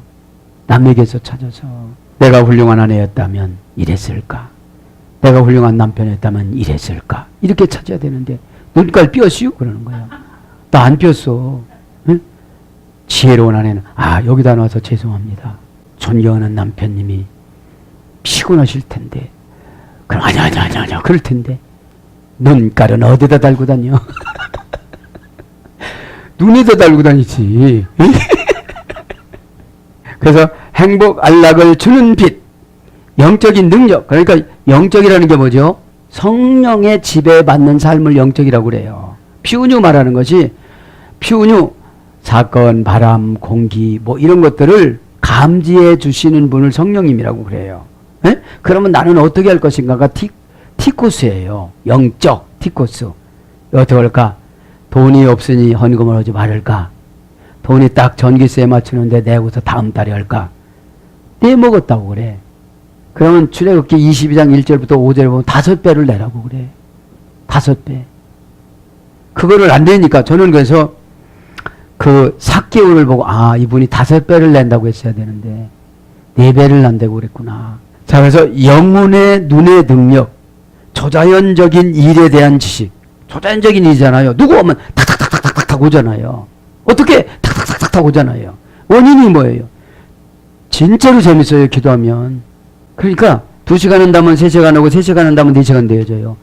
남에게서 찾아서. 내가 훌륭한 아내였다면 이랬을까? 내가 훌륭한 남편이었다면 이랬을까? 이렇게 찾아야 되는데 눈깔 삐었슈? 그러는 거야. 나 안 삐었어. 응? 지혜로운 아내는 여기다 놔서 죄송합니다. 존경하는 남편님이 피곤하실 텐데. 그럼 아니야 그럴 텐데. 눈깔은 어디다 달고 다녀? 눈에다 달고 다니지. 그래서 행복 안락을 주는 빛, 영적인 능력. 그러니까 영적이라는 게 뭐죠? 성령의 지배받는 삶을 영적이라고 그래요. 피우뉴 말하는 것이, 피우뉴 사건, 바람, 공기 뭐 이런 것들을 감지해 주시는 분을 성령님이라고 그래요. 에? 그러면 나는 어떻게 할 것인가가 티코스예요. 영적 티코스. 어떻게 할까? 돈이 없으니 헌금을 하지 말을까? 돈이 딱 전기세에 맞추는데 내고서 다음 달에 할까? 떼먹었다고 그래. 그러면 출애굽기 22장 1절부터 5절에 보면 5배를 내라고 그래. 5배. 그거를 안 되니까 저는 그래서 그 삭개오를 보고 이분이 5배를 낸다고 했어야 되는데 4배를 낸다고 그랬구나. 자, 그래서 영혼의 눈의 능력, 초자연적인 일에 대한 지식. 초자연적인 일이잖아요. 누구 오면 탁탁탁탁탁탁 오잖아요. 어떻게 탁탁탁탁탁 오잖아요. 원인이 뭐예요? 진짜로 재밌어요. 기도하면. 그러니까 2시간 한다면 3시간 하고 3시간 한다면 4시간 되어져요.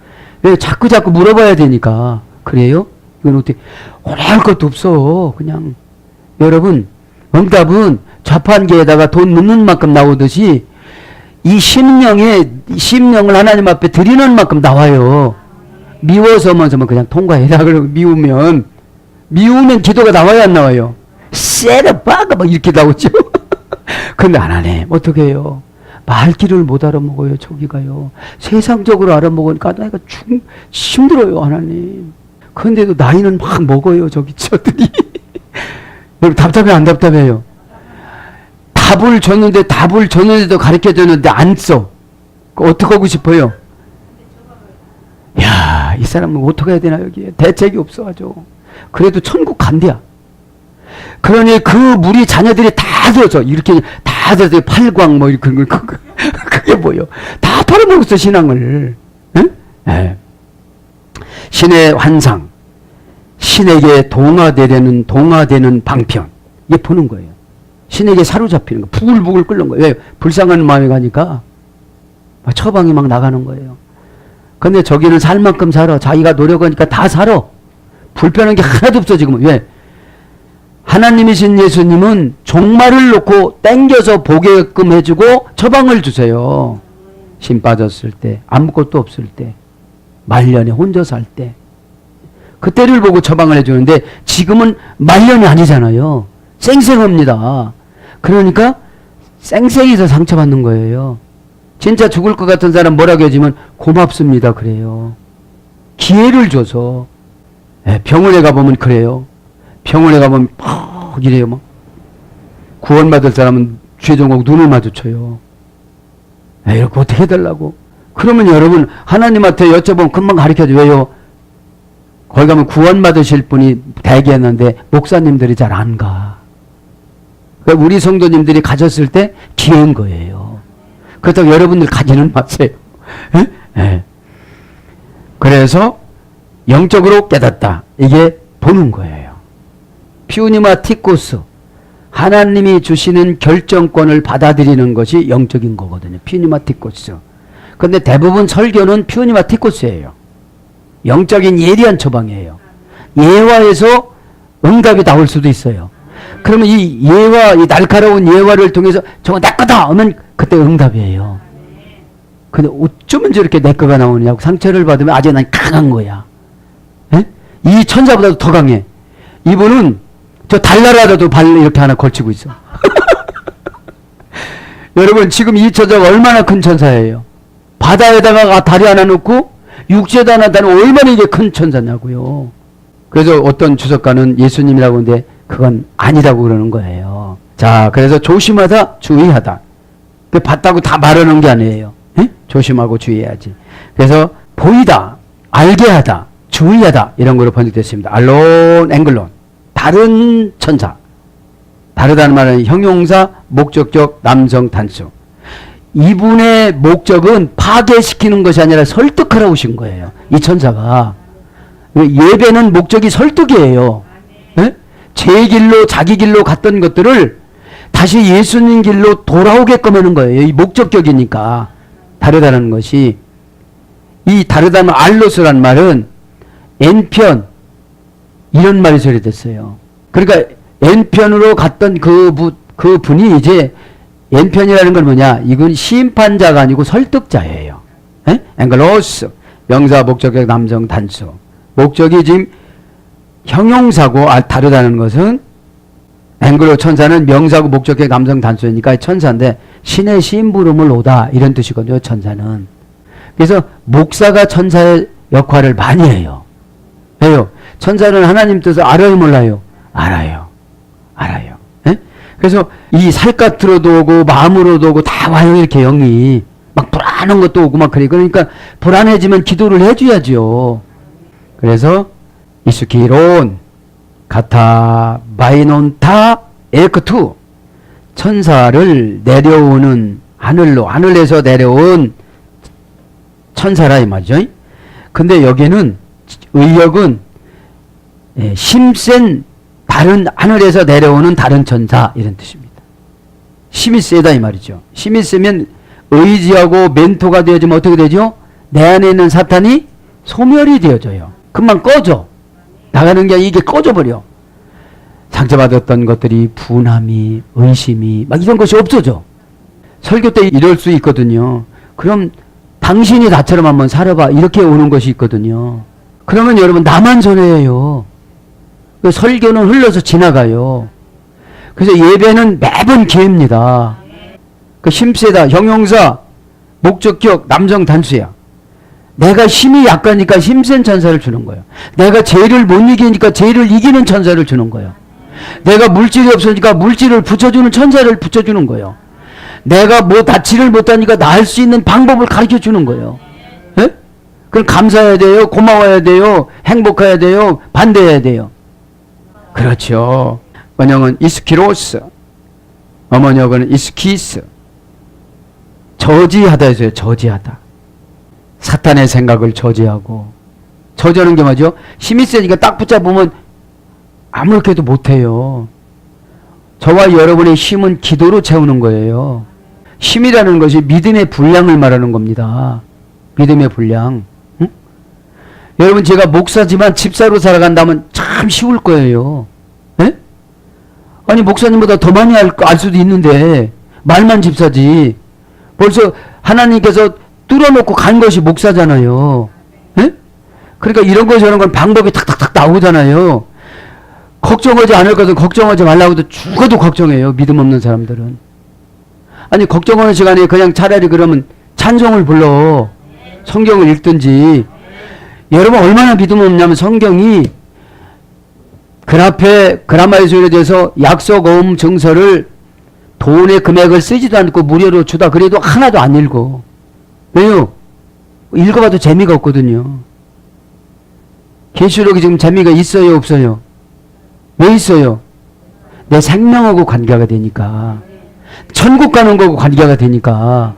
왜 자꾸 물어봐야 되니까. 그래요? 이건 어떻게 오래 할 것도 없어. 그냥 여러분 응답은 자판기에다가 돈 넣는 만큼 나오듯이 이 심령을 하나님 앞에 드리는 만큼 나와요. 미워서만 그냥 통과해라 그러고 미우면 기도가 나와야 안 나와요. 세르바가 막 이렇게 나오죠. 근데 하나님 어떻게 해요? 말귀를 못 알아먹어요. 저기가요. 세상적으로 알아먹으니까 내가 힘들어요. 하나님. 그런데도 나이는 막 먹어요. 저들이. 여러분 답답해 안 답답해요? 답을 줬는데도 가르쳐줬는데 안 써. 어떻게 하고 싶어요? 야, 이 사람은 어떻게 해야 되나 여기에. 대책이 없어가지고. 그래도 천국 간대야. 그러니 그 무리 자녀들이 다 들어서 이렇게 다 들어서 팔광 뭐 이렇게 그게 뭐예요? 다 팔아먹었어 신앙을. 응? 네. 신의 환상, 신에게 동화되는 방편. 이게 보는 거예요. 신에게 사로잡히는 거, 부글부글 끓는 거예요. 왜? 불쌍한 마음에 가니까 처방이 막 나가는 거예요. 근데 저기는 살 만큼 살아. 자기가 노력하니까 다 살아. 불편한 게 하나도 없어 지금은. 왜? 하나님이신 예수님은 종말을 놓고 땡겨서 보게끔 해주고 처방을 주세요. 심 빠졌을 때, 아무것도 없을 때, 말년에 혼자 살 때. 그때를 보고 처방을 해주는데 지금은 말년이 아니잖아요. 쌩쌩합니다. 그러니까 쌩쌩해서 상처받는 거예요. 진짜 죽을 것 같은 사람 뭐라고 해주면 고맙습니다 그래요. 기회를 줘서. 병원에 가보면 그래요. 병원에 가보면 막 이래요. 막 구원받을 사람은 죄종국 눈을 마주쳐요. 이렇게 어떻게 해달라고. 그러면 여러분 하나님한테 여쭤보면 금방 가르쳐줘. 왜요? 거기 가면 구원받으실 분이 대기했는데 목사님들이 잘 안 가. 그러니까 우리 성도님들이 가졌을 때 기회인 거예요. 그렇다고 여러분들 가지는 마세요. 그래서 영적으로 깨닫다. 이게 보는 거예요. 퓨니마티코스. 하나님이 주시는 결정권을 받아들이는 것이 영적인 거거든요. 퓨니마티코스. 근데 대부분 설교는 퓨니마티코스예요. 영적인 예리한 처방이에요. 예화에서 응답이 나올 수도 있어요. 그러면 이 예화, 이 날카로운 예화를 통해서 저거 내 거다! 하면 그때 응답이에요. 근데 어쩌면 저렇게 내 거가 나오냐고. 상처를 받으면 아직 난 강한 거야. 에? 이 천사보다도 더 강해. 이분은 저 달나라라도 발 이렇게 하나 걸치고 있어. 여러분 지금 이 천사가 얼마나 큰 천사예요. 바다에다가 다리 하나 놓고 육지에다 하나 다는 얼마나 이게 큰 천사냐고요. 그래서 어떤 주석가는 예수님이라고 하는데 그건 아니라고 그러는 거예요. 자, 그래서 조심하다, 주의하다. 그 봤다고 다 말하는 게 아니에요. 에? 조심하고 주의해야지. 그래서 보이다, 알게 하다, 주의하다 이런 거로 번역됐습니다. 알론, 앵글론. 다른 천사. 다르다는 말은 형용사, 목적격, 남성, 단수. 이분의 목적은 파괴시키는 것이 아니라 설득하러 오신 거예요. 이 천사가. 예배는 목적이 설득이에요. 네? 제 길로 자기 길로 갔던 것들을 다시 예수님 길로 돌아오게끔 하는 거예요. 이 목적격이니까. 다르다는 것이. 이 다르다는 알로스란 말은 N편 이런 말이 소리됐어요. 그러니까 N편으로 갔던 그 분이 이제 N편이라는 건 뭐냐? 이건 심판자가 아니고 설득자예요. 앵글로스. 명사, 목적격, 남성, 단수. 목적이 지금 형용사고 다르다는 것은 앵글로 천사는 명사고 목적격, 남성, 단수니까 천사인데 신의 심부름을 오다 이런 뜻이거든요. 천사는. 그래서 목사가 천사의 역할을 많이 해요. 왜요? 천사는 하나님 뜻을 알아요 몰라요? 알아요. 알아요. 에? 그래서 이 살갗으로도 오고 마음으로도 오고 다 와요. 이렇게 영이. 막 불안한 것도 오고 막 그래. 그러니까 불안해지면 기도를 해줘야죠. 그래서 이스키론 가타 바이논타 에크투 천사를 내려오는 하늘에서 내려온 천사라 이 말이죠. 근데 여기는 의역은 심센 다른 하늘에서 내려오는 다른 천사 이런 뜻입니다. 힘이 세다 이 말이죠. 힘이 세면 의지하고 멘토가 되어지면 어떻게 되죠? 내 안에 있는 사탄이 소멸이 되어져요. 금방 꺼져. 나가는 게 이게 꺼져버려. 상처받았던 것들이 분함이 의심이 막 이런 것이 없어져. 설교 때 이럴 수 있거든요. 그럼 당신이 나처럼 한번 살아봐 이렇게 오는 것이 있거든요. 그러면 여러분 나만 손해예요. 설교는 흘러서 지나가요. 그래서 예배는 매번 기회입니다. 그 힘세다 형용사 목적격 남성 단수야. 내가 힘이 약하니까 힘센 천사를 주는 거예요. 내가 죄를 못 이기니까 죄를 이기는 천사를 주는 거예요. 내가 물질이 없으니까 물질을 붙여주는 천사를 붙여주는 거예요. 내가 뭐 낫지를 못하니까 나을 수 있는 방법을 가르쳐 주는 거예요. 예? 그럼 감사해야 돼요. 고마워야 돼요. 행복해야 돼요. 반대해야 돼요. 그렇죠. 번역은 이스키로스, 어머니역은 이스키스. 저지하다 해서요. 저지하다. 사탄의 생각을 저지하고. 저지하는 게 뭐죠? 힘이 세니까 딱 붙잡으면 아무렇게 해도 못해요. 저와 여러분의 힘은 기도로 채우는 거예요. 힘이라는 것이 믿음의 분량을 말하는 겁니다. 믿음의 분량. 응? 여러분 제가 목사지만 집사로 살아간다면 참 쉬울 거예요. 예? 아니 목사님보다 더 많이 알 수도 있는데 말만 집사지. 벌써 하나님께서 뚫어놓고 간 것이 목사잖아요. 예? 그러니까 이런 거 저런 건 방법이 탁탁탁 나오잖아요. 걱정하지 않을 것은 걱정하지 말라고 해도 죽어도 걱정해요. 믿음 없는 사람들은. 아니 걱정하는 시간에 그냥 차라리 그러면 찬송을 불러 성경을 읽든지. 여러분 얼마나 믿음 없냐면 성경이 그 앞에 그라마이스에 대해서 약속어음 증서를 돈의 금액을 쓰지도 않고 무료로 주다 그래도 하나도 안 읽어. 왜요? 읽어봐도 재미가 없거든요. 계시록이 지금 재미가 있어요 없어요? 왜 있어요? 내 생명하고 관계가 되니까. 천국 가는 거고 관계가 되니까.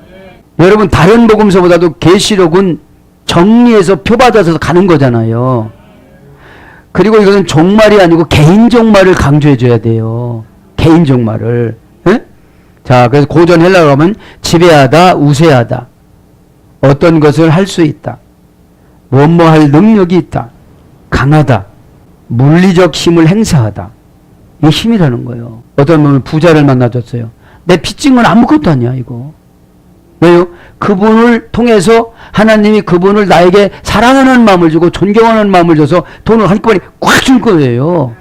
여러분 다른 복음서보다도 계시록은 정리해서 표받아서 가는 거잖아요. 그리고 이것은 종말이 아니고 개인 종말을 강조해 줘야 돼요. 개인 종말을. 에? 자, 그래서 고전 헬라어로 하면 지배하다, 우세하다. 어떤 것을 할 수 있다. 뭐뭐 할 능력이 있다. 강하다. 물리적 힘을 행사하다. 이게 힘이라는 거예요. 어떤 분은 부자를 만나줬어요. 내 빚진 건 아무것도 아니야 이거. 왜요? 그분을 통해서 하나님이 그분을 나에게 사랑하는 마음을 주고 존경하는 마음을 줘서 돈을 한꺼번에 꽉 줄 거예요.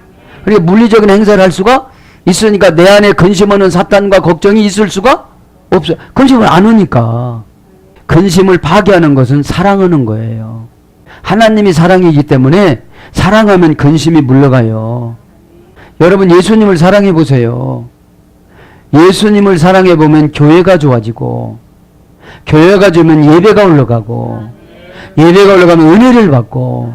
그러니까 물리적인 행사를 할 수가 있으니까 내 안에 근심하는 사탄과 걱정이 있을 수가 없어요. 근심을 안 하니까. 근심을 파괴하는 것은 사랑하는 거예요. 하나님이 사랑이기 때문에 사랑하면 근심이 물러가요. 여러분 예수님을 사랑해 보세요. 예수님을 사랑해 보면 교회가 좋아지고 교회가 좋으면 예배가 올라가고 예배가 올라가면 은혜를 받고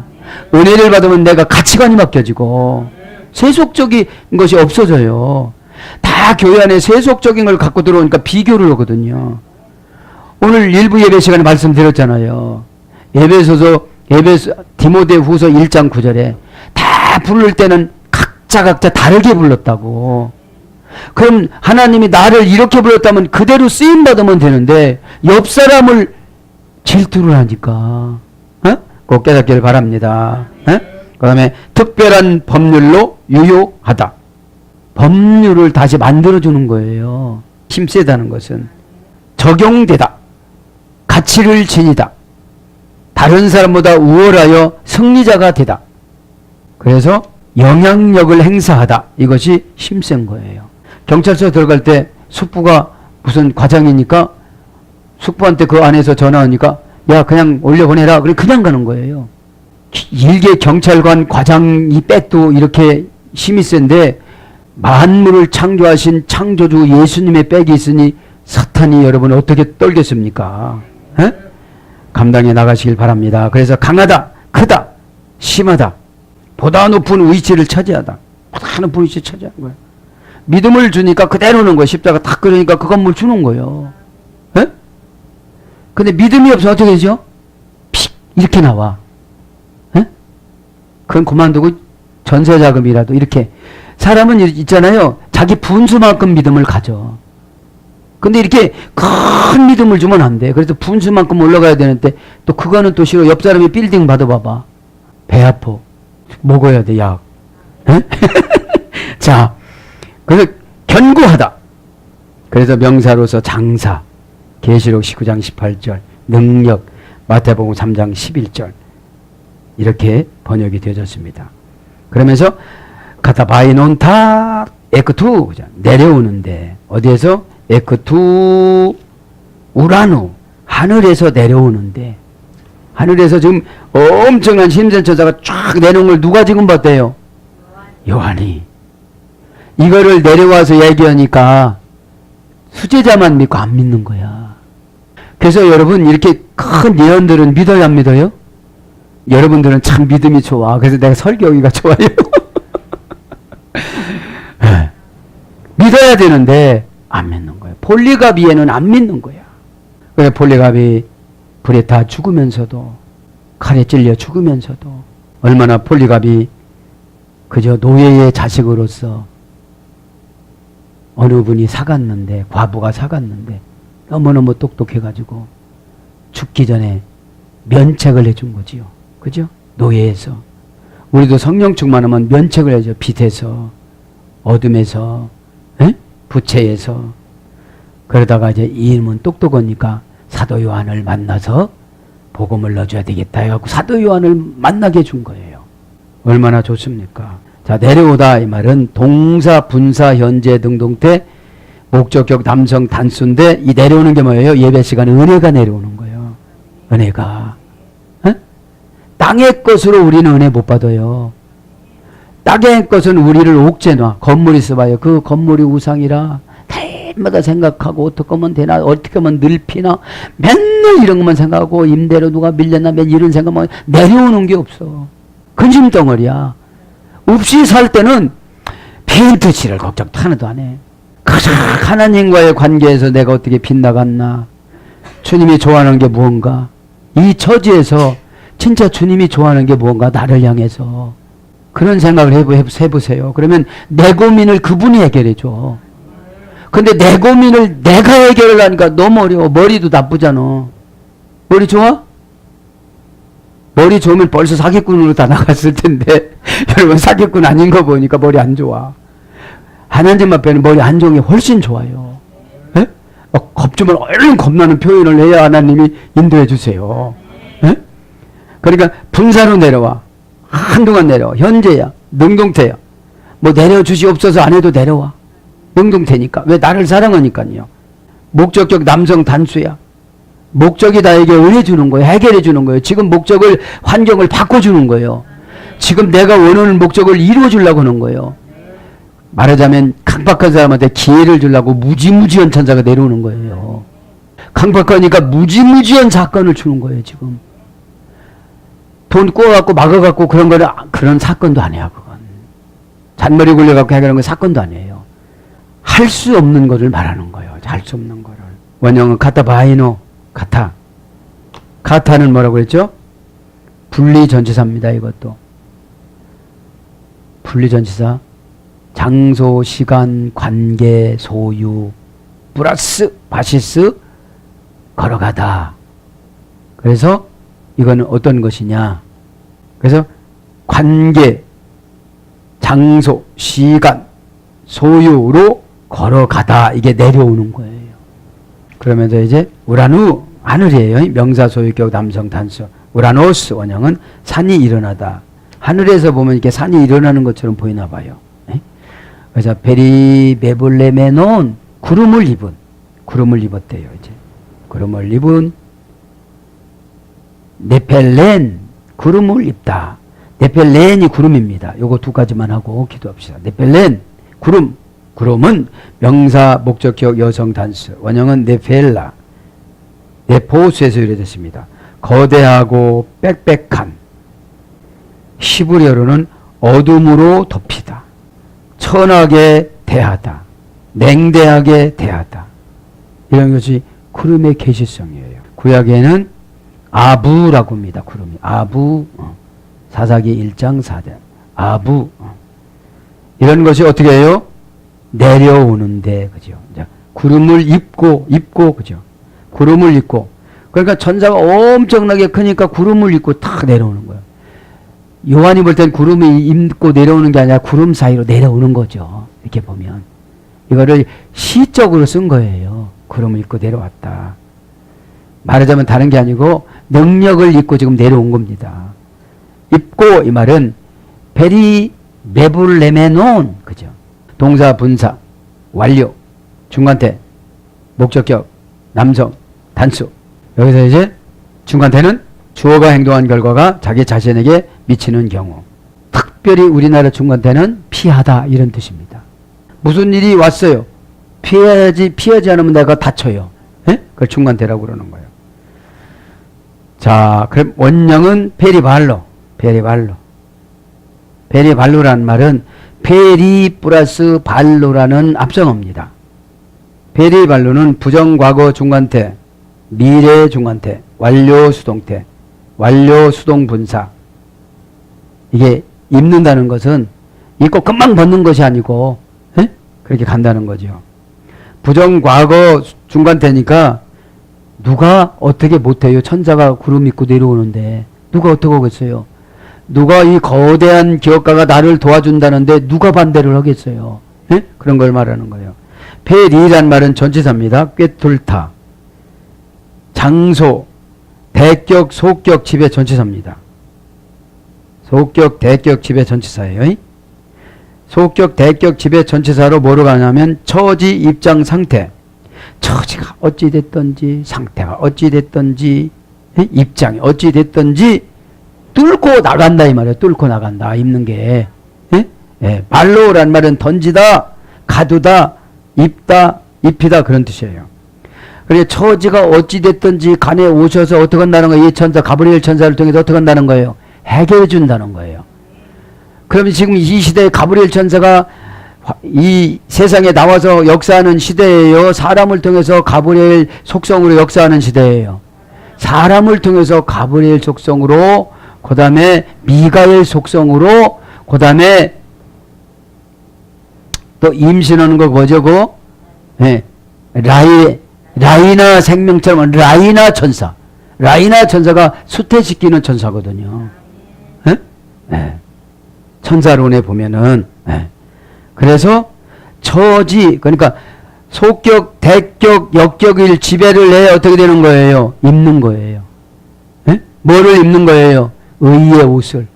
은혜를 받으면 내가 가치관이 바뀌어지고 세속적인 것이 없어져요. 다 교회 안에 세속적인 걸 갖고 들어오니까 비교를 하거든요. 오늘 일부 예배 시간에 말씀드렸잖아요. 예배소서 디모데후서 1장 9절에 다 부를 때는 각자 다르게 불렀다고. 그럼 하나님이 나를 이렇게 불렀다면 그대로 쓰임받으면 되는데 옆 사람을 질투를 하니까 꼭 깨닫기를 바랍니다. 그 다음에 특별한 법률로 유효하다. 법률을 다시 만들어주는 거예요. 힘세다는 것은 적용되다. 가치를 지니다. 다른 사람보다 우월하여 승리자가 되다. 그래서 영향력을 행사하다. 이것이 힘센 거예요. 경찰서 들어갈 때 숙부가 무슨 과장이니까 숙부한테 그 안에서 전화 오니까 야 그냥 올려보내라. 그래 그냥 가는 거예요. 일개 경찰관 과장이 빼도 이렇게 힘이 센데 만물을 창조하신 창조주 예수님의 빽이 있으니 사탄이 여러분 어떻게 떨겠습니까? 에? 감당해 나가시길 바랍니다. 그래서 강하다, 크다, 심하다, 보다 높은 위치를 차지하다. 보다 높은 위치를 차지하는 거예요. 믿음을 주니까 그대로는 거예요. 십자가 탁 그러니까 그 건물 주는 거예요. 에? 근데 믿음이 없으면 어떻게 되죠? 픽 이렇게 나와. 에? 그건 그만두고 전세자금이라도 이렇게. 사람은 있잖아요. 자기 분수만큼 믿음을 가져. 근데 이렇게 큰 믿음을 주면 안 돼. 그래서 분수만큼 올라가야 되는데 또 그거는 또 싫어. 옆 사람이 빌딩 받아봐봐. 배 아파. 먹어야 돼 약. 자, 그래서 견고하다. 그래서 명사로서 장사. 계시록 19장 18절. 능력. 마태복음 3장 11절. 이렇게 번역이 되어졌습니다. 그러면서 카타바이논타 에크투 내려오는데 어디에서? 에크투 우라누 하늘에서 내려오는데 하늘에서 지금 엄청난 힘센 천사가 쫙 내려온 걸 누가 지금 봤대요? 요한이. 이거를 내려와서 얘기하니까 수제자만 믿고 안 믿는 거야. 그래서 여러분 이렇게 큰 예언들은 믿어야 안 믿어요? 여러분들은 참 믿음이 좋아. 그래서 내가 설교하기가 좋아요. 믿어야 되는데 안 믿는 거예요. 폴리가비에는 안 믿는 거야. 왜 폴리가비 불에 다 죽으면서도 칼에 찔려 죽으면서도 얼마나 폴리가비 그저 노예의 자식으로서 어느 분이 사갔는데 과부가 사갔는데 너무너무 똑똑해가지고 죽기 전에 면책을 해준 거지요. 그죠? 노예에서. 우리도 성령 충만하면 면책을 해야죠. 빛에서, 어둠에서, 에? 부채에서. 그러다가 이제 이놈은 똑똑하니까 사도 요한을 만나서 복음을 넣어줘야 되겠다 해갖고 사도 요한을 만나게 해준 거예요. 얼마나 좋습니까? 자, 내려오다 이 말은 동사, 분사, 현재, 능동태, 목적격, 남성, 단수인데 이 내려오는 게 뭐예요? 예배 시간에 은혜가 내려오는 거예요. 은혜가. 에? 땅의 것으로 우리는 은혜 못 받아요. 땅의 것은 우리를 옥죄놔. 건물 있어봐요. 그 건물이 우상이라 날마다 생각하고 어떻게 하면 되나, 어떻게 하면 늙히나, 맨날 이런 것만 생각하고 임대료 누가 밀렸나, 맨 이런 생각만. 내려오는 게 없어. 근심 덩어리야. 없이 살 때는 페인트 칠을 걱정 하나도 안 해. 가장 하나님과의 관계에서 내가 어떻게 빗나갔나, 주님이 좋아하는 게 무언가, 이 처지에서 진짜 주님이 좋아하는 게 무언가, 나를 향해서 그런 생각을 해보세요. 그러면 내 고민을 그분이 해결해 줘. 근데 내 고민을 내가 해결을 하니까 너무 어려워. 머리도 나쁘잖아. 머리 좋아? 머리 좋으면 벌써 사기꾼으로 다 나갔을 텐데 여러분, 사기꾼 아닌 거 보니까 머리 안 좋아. 하나님 앞에는 머리 안 좋은 게 훨씬 좋아요. 에? 겁주면 얼른 겁나는 표현을 해야 하나님이 인도해 주세요. 에? 그러니까 분사로 내려와. 한동안 내려와. 현재야. 능동태야. 뭐 내려주시옵소서 안 해도 내려와. 능동태니까. 왜? 나를 사랑하니까요. 목적격 남성 단수야. 목적이 나에게 은혜 주는 거예요. 해결해 주는 거예요. 지금 목적을, 환경을 바꿔주는 거예요. 지금 내가 원하는 목적을 이루어 주려고 하는 거예요. 말하자면 강박한 사람한테 기회를 주려고 무지무지한 천사가 내려오는 거예요. 강박하니까 무지무지한 사건을 주는 거예요. 지금 돈 꼬아갖고 막아갖고 그런 거는, 그런 사건도 아니야. 그건 잔머리 굴려갖고 해결하는 건 사건도 아니에요. 할 수 없는 거를 말하는 거예요. 할 수 없는 거를. 원형은 카타바이노. 카타는 뭐라고 그랬죠? 분리전치사입니다. 이것도 분리전치사. 장소, 시간, 관계, 소유, 플러스 바시스, 걸어가다. 그래서 이거는 어떤 것이냐. 그래서 관계, 장소, 시간, 소유로 걸어가다. 이게 내려오는 거예요. 그러면서 이제 우라누, 하늘이에요. 명사, 소유격, 남성, 단수. 우라노스 원형은 산이 일어나다. 하늘에서 보면 이렇게 산이 일어나는 것처럼 보이나 봐요. 그래서 베리 메블레메논, 구름을 입었대요. 이제 구름을 입은 네펠렌, 구름을 입다. 네펠렌이 구름입니다. 요거 두 가지만 하고 기도합시다. 네펠렌, 구름은 명사, 목적격, 여성, 단수. 원형은 네펠라, 네포스에서 유래됐습니다. 거대하고 빽빽한. 히브리어로는 어둠으로 덮이다. 천하게 대하다. 냉대하게 대하다. 이런 것이 구름의 계시성이에요. 구약에는 아부라고 합니다. 구름이. 아부. 사사기 1장 4절. 아부. 이런 것이 어떻게 해요? 내려오는데, 그죠? 구름을 입고, 그죠? 구름을 입고. 그러니까 천사가 엄청나게 크니까 구름을 입고 탁 내려오는 거예요. 요한이 볼 땐 구름이 입고 내려오는 게 아니라 구름 사이로 내려오는 거죠. 이렇게 보면. 이거를 시적으로 쓴 거예요. 구름을 입고 내려왔다. 말하자면 다른 게 아니고 능력을 입고 지금 내려온 겁니다. 입고, 이 말은 베리 메불레메논, 그죠? 동사, 분사, 완료, 중간태, 목적격, 남성, 단수. 여기서 이제 중간태는 주어가 행동한 결과가 자기 자신에게 미치는 경우. 특별히 우리나라 중간태는 피하다, 이런 뜻입니다. 무슨 일이 왔어요. 피하지 않으면 내가 다쳐요. 예? 그걸 중간태라고 그러는 거예요. 자, 그럼 원형은 페리발로. 페리발로라는 말은 페리 플러스 발로라는 합성어입니다. 페리발로는 부정과거 중간태, 미래 중간태, 완료 수동태, 완료 수동 분사. 이게 입는다는 것은 입고 금방 벗는 것이 아니고, 에? 그렇게 간다는 거죠. 부정과거 중간태니까 누가 어떻게 못해요. 천사가 구름 입고 내려오는데 누가 어떻게 하겠어요. 누가 이 거대한 기업가가 나를 도와준다는데 누가 반대를 하겠어요? 예? 그런 걸 말하는 거예요. 페리란 말은 전치사입니다. 꿰뚫다. 장소, 대격, 속격, 지배 전치사입니다. 속격, 대격, 지배 전치사예요. 속격, 대격, 지배 전치사로 뭐로 가냐면 처지, 입장, 상태. 처지가 어찌 됐든지, 상태가 어찌 됐든지, 입장이 어찌 됐든지 뚫고 나간다 이 말이에요. 뚫고 나간다. 입는 게. 발로란 말은 던지다, 가두다, 입다, 입히다 그런 뜻이에요. 그래 처지가 어찌 됐든지 간에 오셔서 어떻게 한다는 거예요? 이 천사 가브리엘 천사를 통해서 어떻게 한다는 거예요? 해결해 준다는 거예요. 그러면 지금 이 시대에 가브리엘 천사가 이 세상에 나와서 역사하는 시대예요? 사람을 통해서 가브리엘 속성으로 역사하는 시대예요? 사람을 통해서 가브리엘 속성으로, 그 다음에 미가엘 속성으로, 그 다음에 또 임신하는 거 뭐죠? 라이나 생명처럼 라이나 천사. 라이나 천사가 수태시키는 천사거든요. 천사론에 보면은. 그래서 처지, 그러니까 속격, 대격, 역격일 지배를 해 어떻게 되는 거예요? 입는 거예요. 뭐를 입는 거예요? 의의 옷을.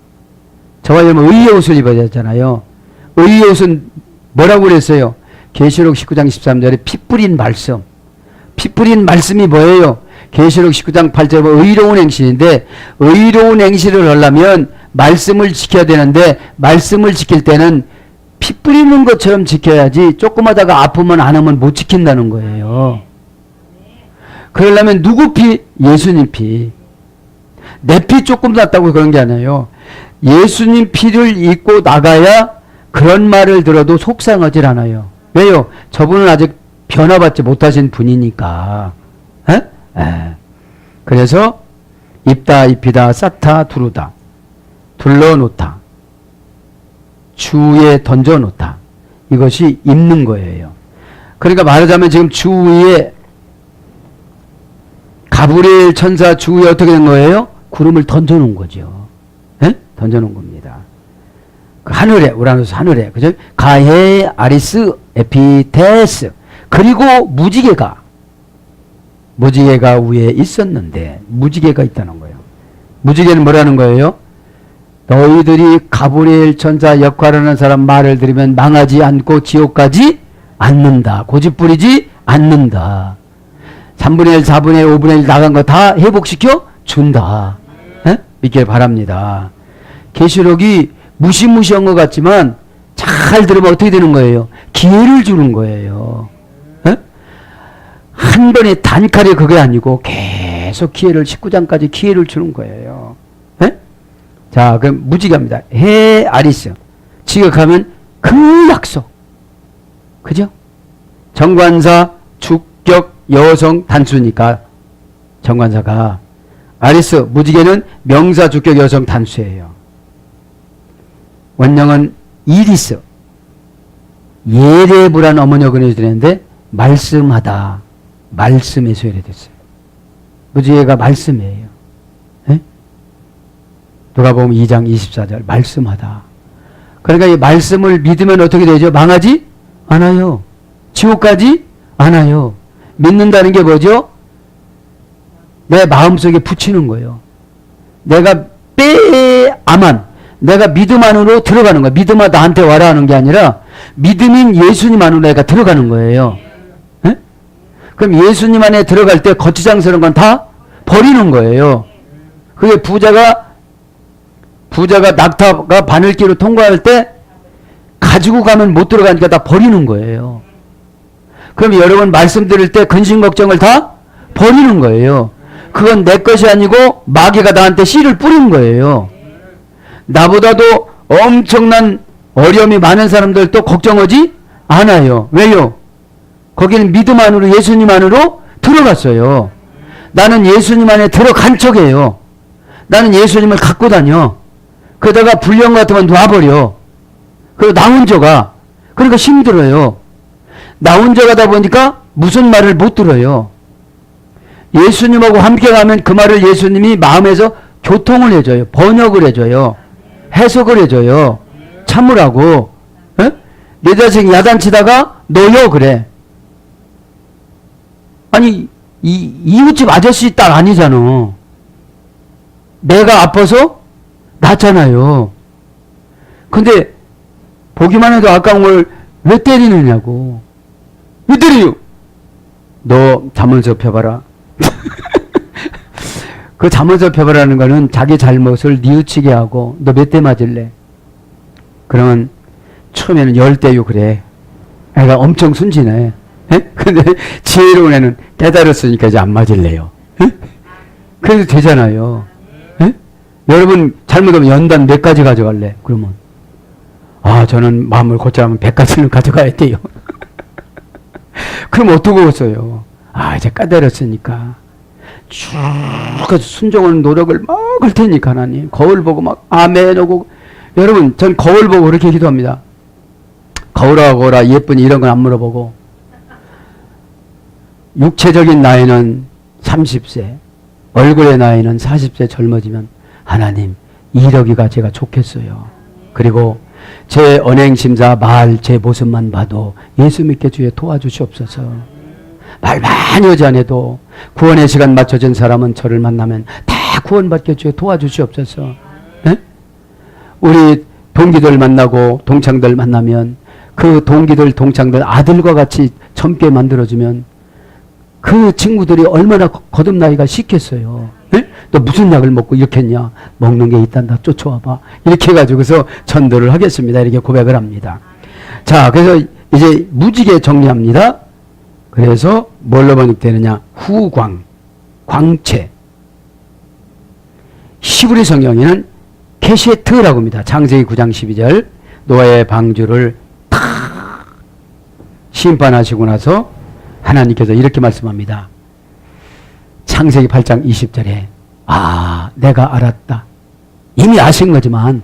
저와 여러분 의의 옷을 입어야 되잖아요. 의의 옷은 뭐라고 그랬어요? 계시록 19장 13절에 피 뿌린 말씀. 피 뿌린 말씀이 뭐예요? 계시록 19장 8절 의로운 행실인데, 의로운 행실을 하려면 말씀을 지켜야 되는데, 말씀을 지킬 때는 피 뿌리는 것처럼 지켜야지 조그마다가 아프면 안 하면 못 지킨다는 거예요. 그러려면 누구 피? 예수님 피. 내 피 조금 났다고 그런 게 아니에요. 예수님 피를 입고 나가야 그런 말을 들어도 속상하질 않아요. 왜요? 저분은 아직 변화받지 못하신 분이니까. 그래서 입다, 입히다, 쌓다, 두르다, 둘러놓다, 주위에 던져놓다. 이것이 입는 거예요. 그러니까 말하자면 지금 주위에 가브리엘 천사 주위에 어떻게 된 거예요? 구름을 던져놓은 거죠. 던져놓은 겁니다. 그 하늘에, 우라노스 하늘에, 그죠? 가헤, 아리스, 에피테스. 그리고 무지개가 위에 있었는데, 무지개가 있다는 거예요. 무지개는 뭐라는 거예요? 너희들이 가브리엘 천사 역할하는 사람 말을 들으면 망하지 않고 지옥 가지 않는다. 고집 부리지 않는다. 3분의 1, 4분의 1, 5분의 1 나간 거 다 회복시켜 준다. 믿길 바랍니다. 계시록이 무시무시한 것 같지만 잘 들으면 어떻게 되는 거예요? 기회를 주는 거예요. 한 번에 단칼에 그게 아니고 계속 기회를 19장까지 기회를 주는 거예요. 자, 그럼 무지개입니다. 해 아리스. 지극하면 그 약속. 그죠? 정관사, 주격, 여성, 단수니까 정관사가. 아리스, 무지개는 명사, 주격, 여성, 단수예요. 원령은 이리스. 예레부라는 어머니가 그려주는데 말씀하다. 말씀에서 예래됐어요. 무지개가 말씀이에요. 누가복음 2장 24절 말씀하다. 그러니까 이 말씀을 믿으면 어떻게 되죠? 망하지 않아요. 지옥 가지 않아요. 믿는다는 게 뭐죠? 내 마음속에 붙이는 거예요. 내가 내가 믿음 안으로 들어가는 거야. 믿음아 나한테 와라 하는 게 아니라 믿음인 예수님 안으로 내가 들어가는 거예요. 그럼 예수님 안에 들어갈 때 거치장스러운 건 다 버리는 거예요. 그게 부자가 낙타가 바늘길로 통과할 때 가지고 가면 못 들어가니까 다 버리는 거예요. 그럼 여러분 말씀 들을 때 근심 걱정을 다 버리는 거예요. 그건 내 것이 아니고 마귀가 나한테 씨를 뿌린 거예요. 나보다도 엄청난 어려움이 많은 사람들도 걱정하지 않아요. 왜요? 거기는 믿음 안으로 예수님 안으로 들어갔어요. 나는 예수님 안에 들어간 척이에요. 나는 예수님을 갖고 다녀. 그러다가 불량 같으면 놔버려. 그리고 나 혼자가. 그러니까 힘들어요. 나 혼자 가다 보니까 무슨 말을 못 들어요. 예수님하고 함께 가면 그 말을 예수님이 마음에서 교통을 해줘요. 번역을 해줘요. 해석을 해줘요. 참으라고. 에? 내 자식 야단치다가 너요 그래. 아니 이웃집 아저씨 딸 아니잖아. 내가 아파서 낳잖아요. 근데 보기만 해도 아까운 걸 왜 때리느냐고. 왜 때려요? 너 잠언서 펴봐라. 그 잠언서 펴봐라는 거는 자기 잘못을 뉘우치게 하고 너 몇 대 맞을래? 그러면 처음에는 10대요 그래. 애가 엄청 순진해. 에? 근데 지혜로운 애는 깨달았으니까 이제 안 맞을래요. 에? 그래도 되잖아요. 에? 여러분 잘못하면 연단 몇 가지 가져갈래? 그러면 저는 마음을 고쳐하면 100가지는 가져가야 돼요. 그럼 어떠겠어요? 이제 깨달았으니까 쭉 순종하는 노력을 막 할 테니까 하나님 거울 보고 막 아멘 하고. 여러분 전 거울 보고 그렇게 기도합니다. 거울아 예쁘니 이런 건 안 물어보고 육체적인 나이는 30세 얼굴의 나이는 40세 젊어지면 하나님 이러기가 제가 좋겠어요. 그리고 제 언행심사 말 제 모습만 봐도 예수 믿게 주여 도와주시옵소서. 말 많이 하지 않아도 구원의 시간 맞춰진 사람은 저를 만나면 다 구원받게 주여 도와주시옵소서. 에? 우리 동기들 만나고 동창들 만나면 그 동기들 동창들 아들과 같이 젊게 만들어주면 그 친구들이 얼마나 거듭나기가 쉽겠어요. 에? 너 무슨 약을 먹고 이렇게 했냐? 먹는 게 있단다. 쫓아와봐. 이렇게 해가지고서 전도를 하겠습니다. 이렇게 고백을 합니다. 자, 그래서 이제 무지개 정리합니다. 그래서 뭘로 번역되느냐? 후광, 광채. 시브리 성경에는 케시에트라고 합니다. 창세기 9장 12절 노아의 방주를 탁 심판하시고 나서 하나님께서 이렇게 말씀합니다. 창세기 8장 20절에 내가 알았다. 이미 아신 거지만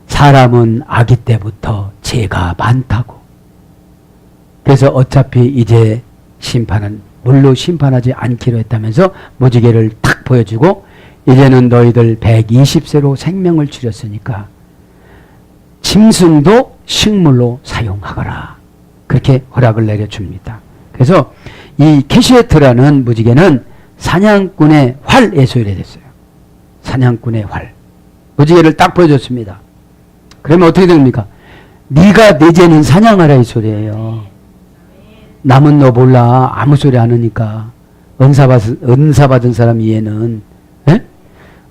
사람은 아기 때부터 죄가 많다고. 그래서 어차피 이제 심판은 물로 심판하지 않기로 했다면서 무지개를 탁 보여주고 이제는 너희들 120세로 생명을 줄였으니까 짐승도 식물로 사용하거라. 그렇게 허락을 내려줍니다. 그래서 이 케시에트라는 무지개는 사냥꾼의 활에 소유됐어요. 사냥꾼의 활. 무지개를 딱 보여줬습니다. 그러면 어떻게 됩니까? 네가 내 죄는 사냥하라 이 소리예요. 남은 너 몰라. 아무 소리 안 하니까. 은사 받은 사람 이해는. 에?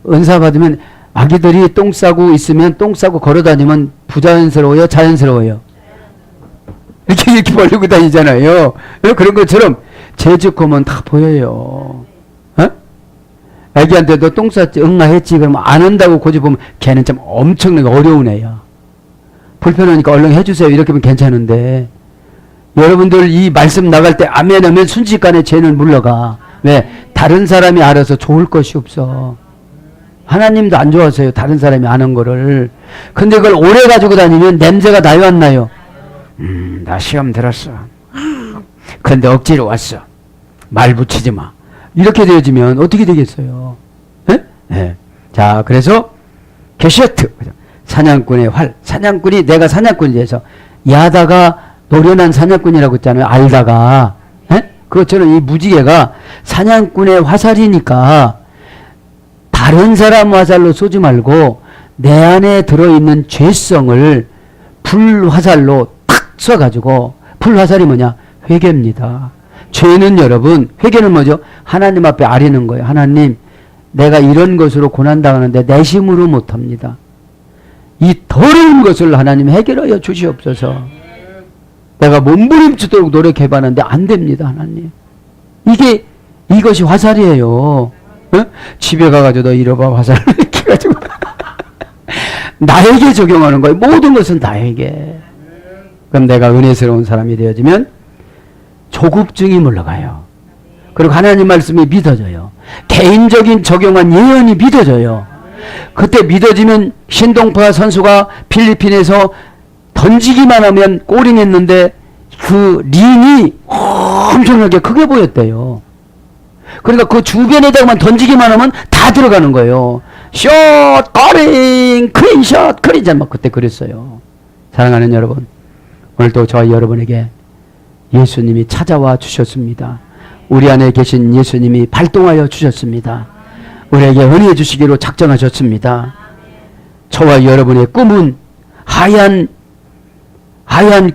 은사 받으면 아기들이 똥 싸고 있으면 똥 싸고 걸어다니면 부자연스러워요? 자연스러워요? 이렇게 벌리고 다니잖아요. 그런 것처럼 죄짓고면 다 보여요. 어? 애기한테 너 똥 쌌지? 응아했지? 그러면 안 한다고 고집보면 걔는 참 엄청나게 어려운 애야. 불편하니까 얼른 해주세요. 이렇게 하면 괜찮은데 여러분들 이 말씀 나갈 때 아멘 하면 순식간에 죄는 물러가. 왜? 다른 사람이 알아서 좋을 것이 없어. 하나님도 안 좋아하세요. 다른 사람이 아는 거를. 근데 그걸 오래 가지고 다니면 냄새가 나요 안 나요? 나 시험 들었어. 근데 억지로 왔어. 말 붙이지 마. 이렇게 되어지면 어떻게 되겠어요? 에? 네. 자, 그래서 게시어트 사냥꾼의 활. 사냥꾼이 내가 사냥꾼이 돼서 야다가 노련한 사냥꾼이라고 했잖아요. 알다가. 에? 그것처럼 이 무지개가 사냥꾼의 화살이니까 다른 사람 화살로 쏘지 말고 내 안에 들어있는 죄성을 불화살로 탁 쏴가지고, 불화살이 뭐냐? 회개입니다. 죄는 여러분, 회개는 뭐죠? 하나님 앞에 아리는 거예요. 하나님, 내가 이런 것으로 고난당하는데 내 힘으로 못합니다. 이 더러운 것을 하나님 해결하여 주시옵소서. 내가 몸부림치도록 노력해봤는데 안 됩니다. 하나님. 이것이 화살이에요. 어? 집에 가가지고 너 잃어봐 화살을 이렇게 해가지고 나에게 적용하는 거예요. 모든 것은 나에게. 그럼 내가 은혜스러운 사람이 되어지면 조급증이 물러가요. 그리고 하나님 말씀이 믿어져요. 개인적인 적용한 예언이 믿어져요. 그때 믿어지면 신동파 선수가 필리핀에서 던지기만 하면 골이 냈는데 그 링이 엄청나게 크게 보였대요. 그러니까 그 주변에다가만 던지기만 하면 다 들어가는 거예요. 숏 커링 크린샷 크린샷 막 그때 그랬어요. 사랑하는 여러분, 오늘도 저와 여러분에게 예수님이 찾아와 주셨습니다. 우리 안에 계신 예수님이 발동하여 주셨습니다. 우리에게 은혜 주시기로 작정하셨습니다. 저와 여러분의 꿈은 하얀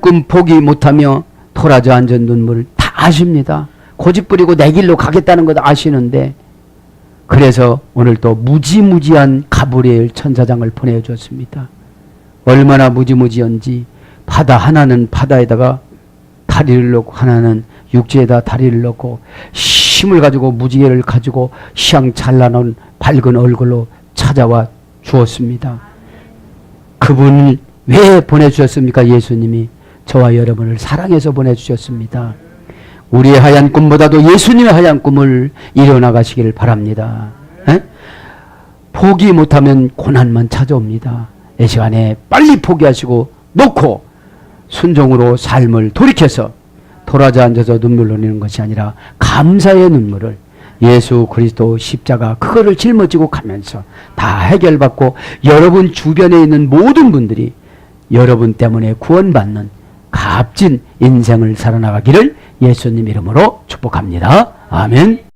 꿈 포기 못하며 토라져 앉은 눈물 다 아십니다. 고집 부리고 내 길로 가겠다는 것 아시는데, 그래서 오늘 또 무지무지한 가브리엘 천사장을 보내주었습니다. 얼마나 무지무지한지, 바다 하나는 바다에다가 다리를 놓고 하나는 육지에다 다리를 놓고 힘을 가지고 무지개를 가지고 시향찬란한 밝은 얼굴로 찾아와 주었습니다. 그분을 왜 보내주셨습니까? 예수님이 저와 여러분을 사랑해서 보내주셨습니다. 우리의 하얀 꿈보다도 예수님의 하얀 꿈을 이뤄나가시기를 바랍니다. 에? 포기 못하면 고난만 찾아옵니다. 이 시간에 빨리 포기하시고 놓고 순종으로 삶을 돌이켜서 돌아져 앉아서 눈물 흘리는 것이 아니라 감사의 눈물을 예수 그리스도 십자가 그거를 짊어지고 가면서 다 해결받고 여러분 주변에 있는 모든 분들이 여러분 때문에 구원받는 값진 인생을 살아나가기를 예수님 이름으로 축복합니다. 아멘.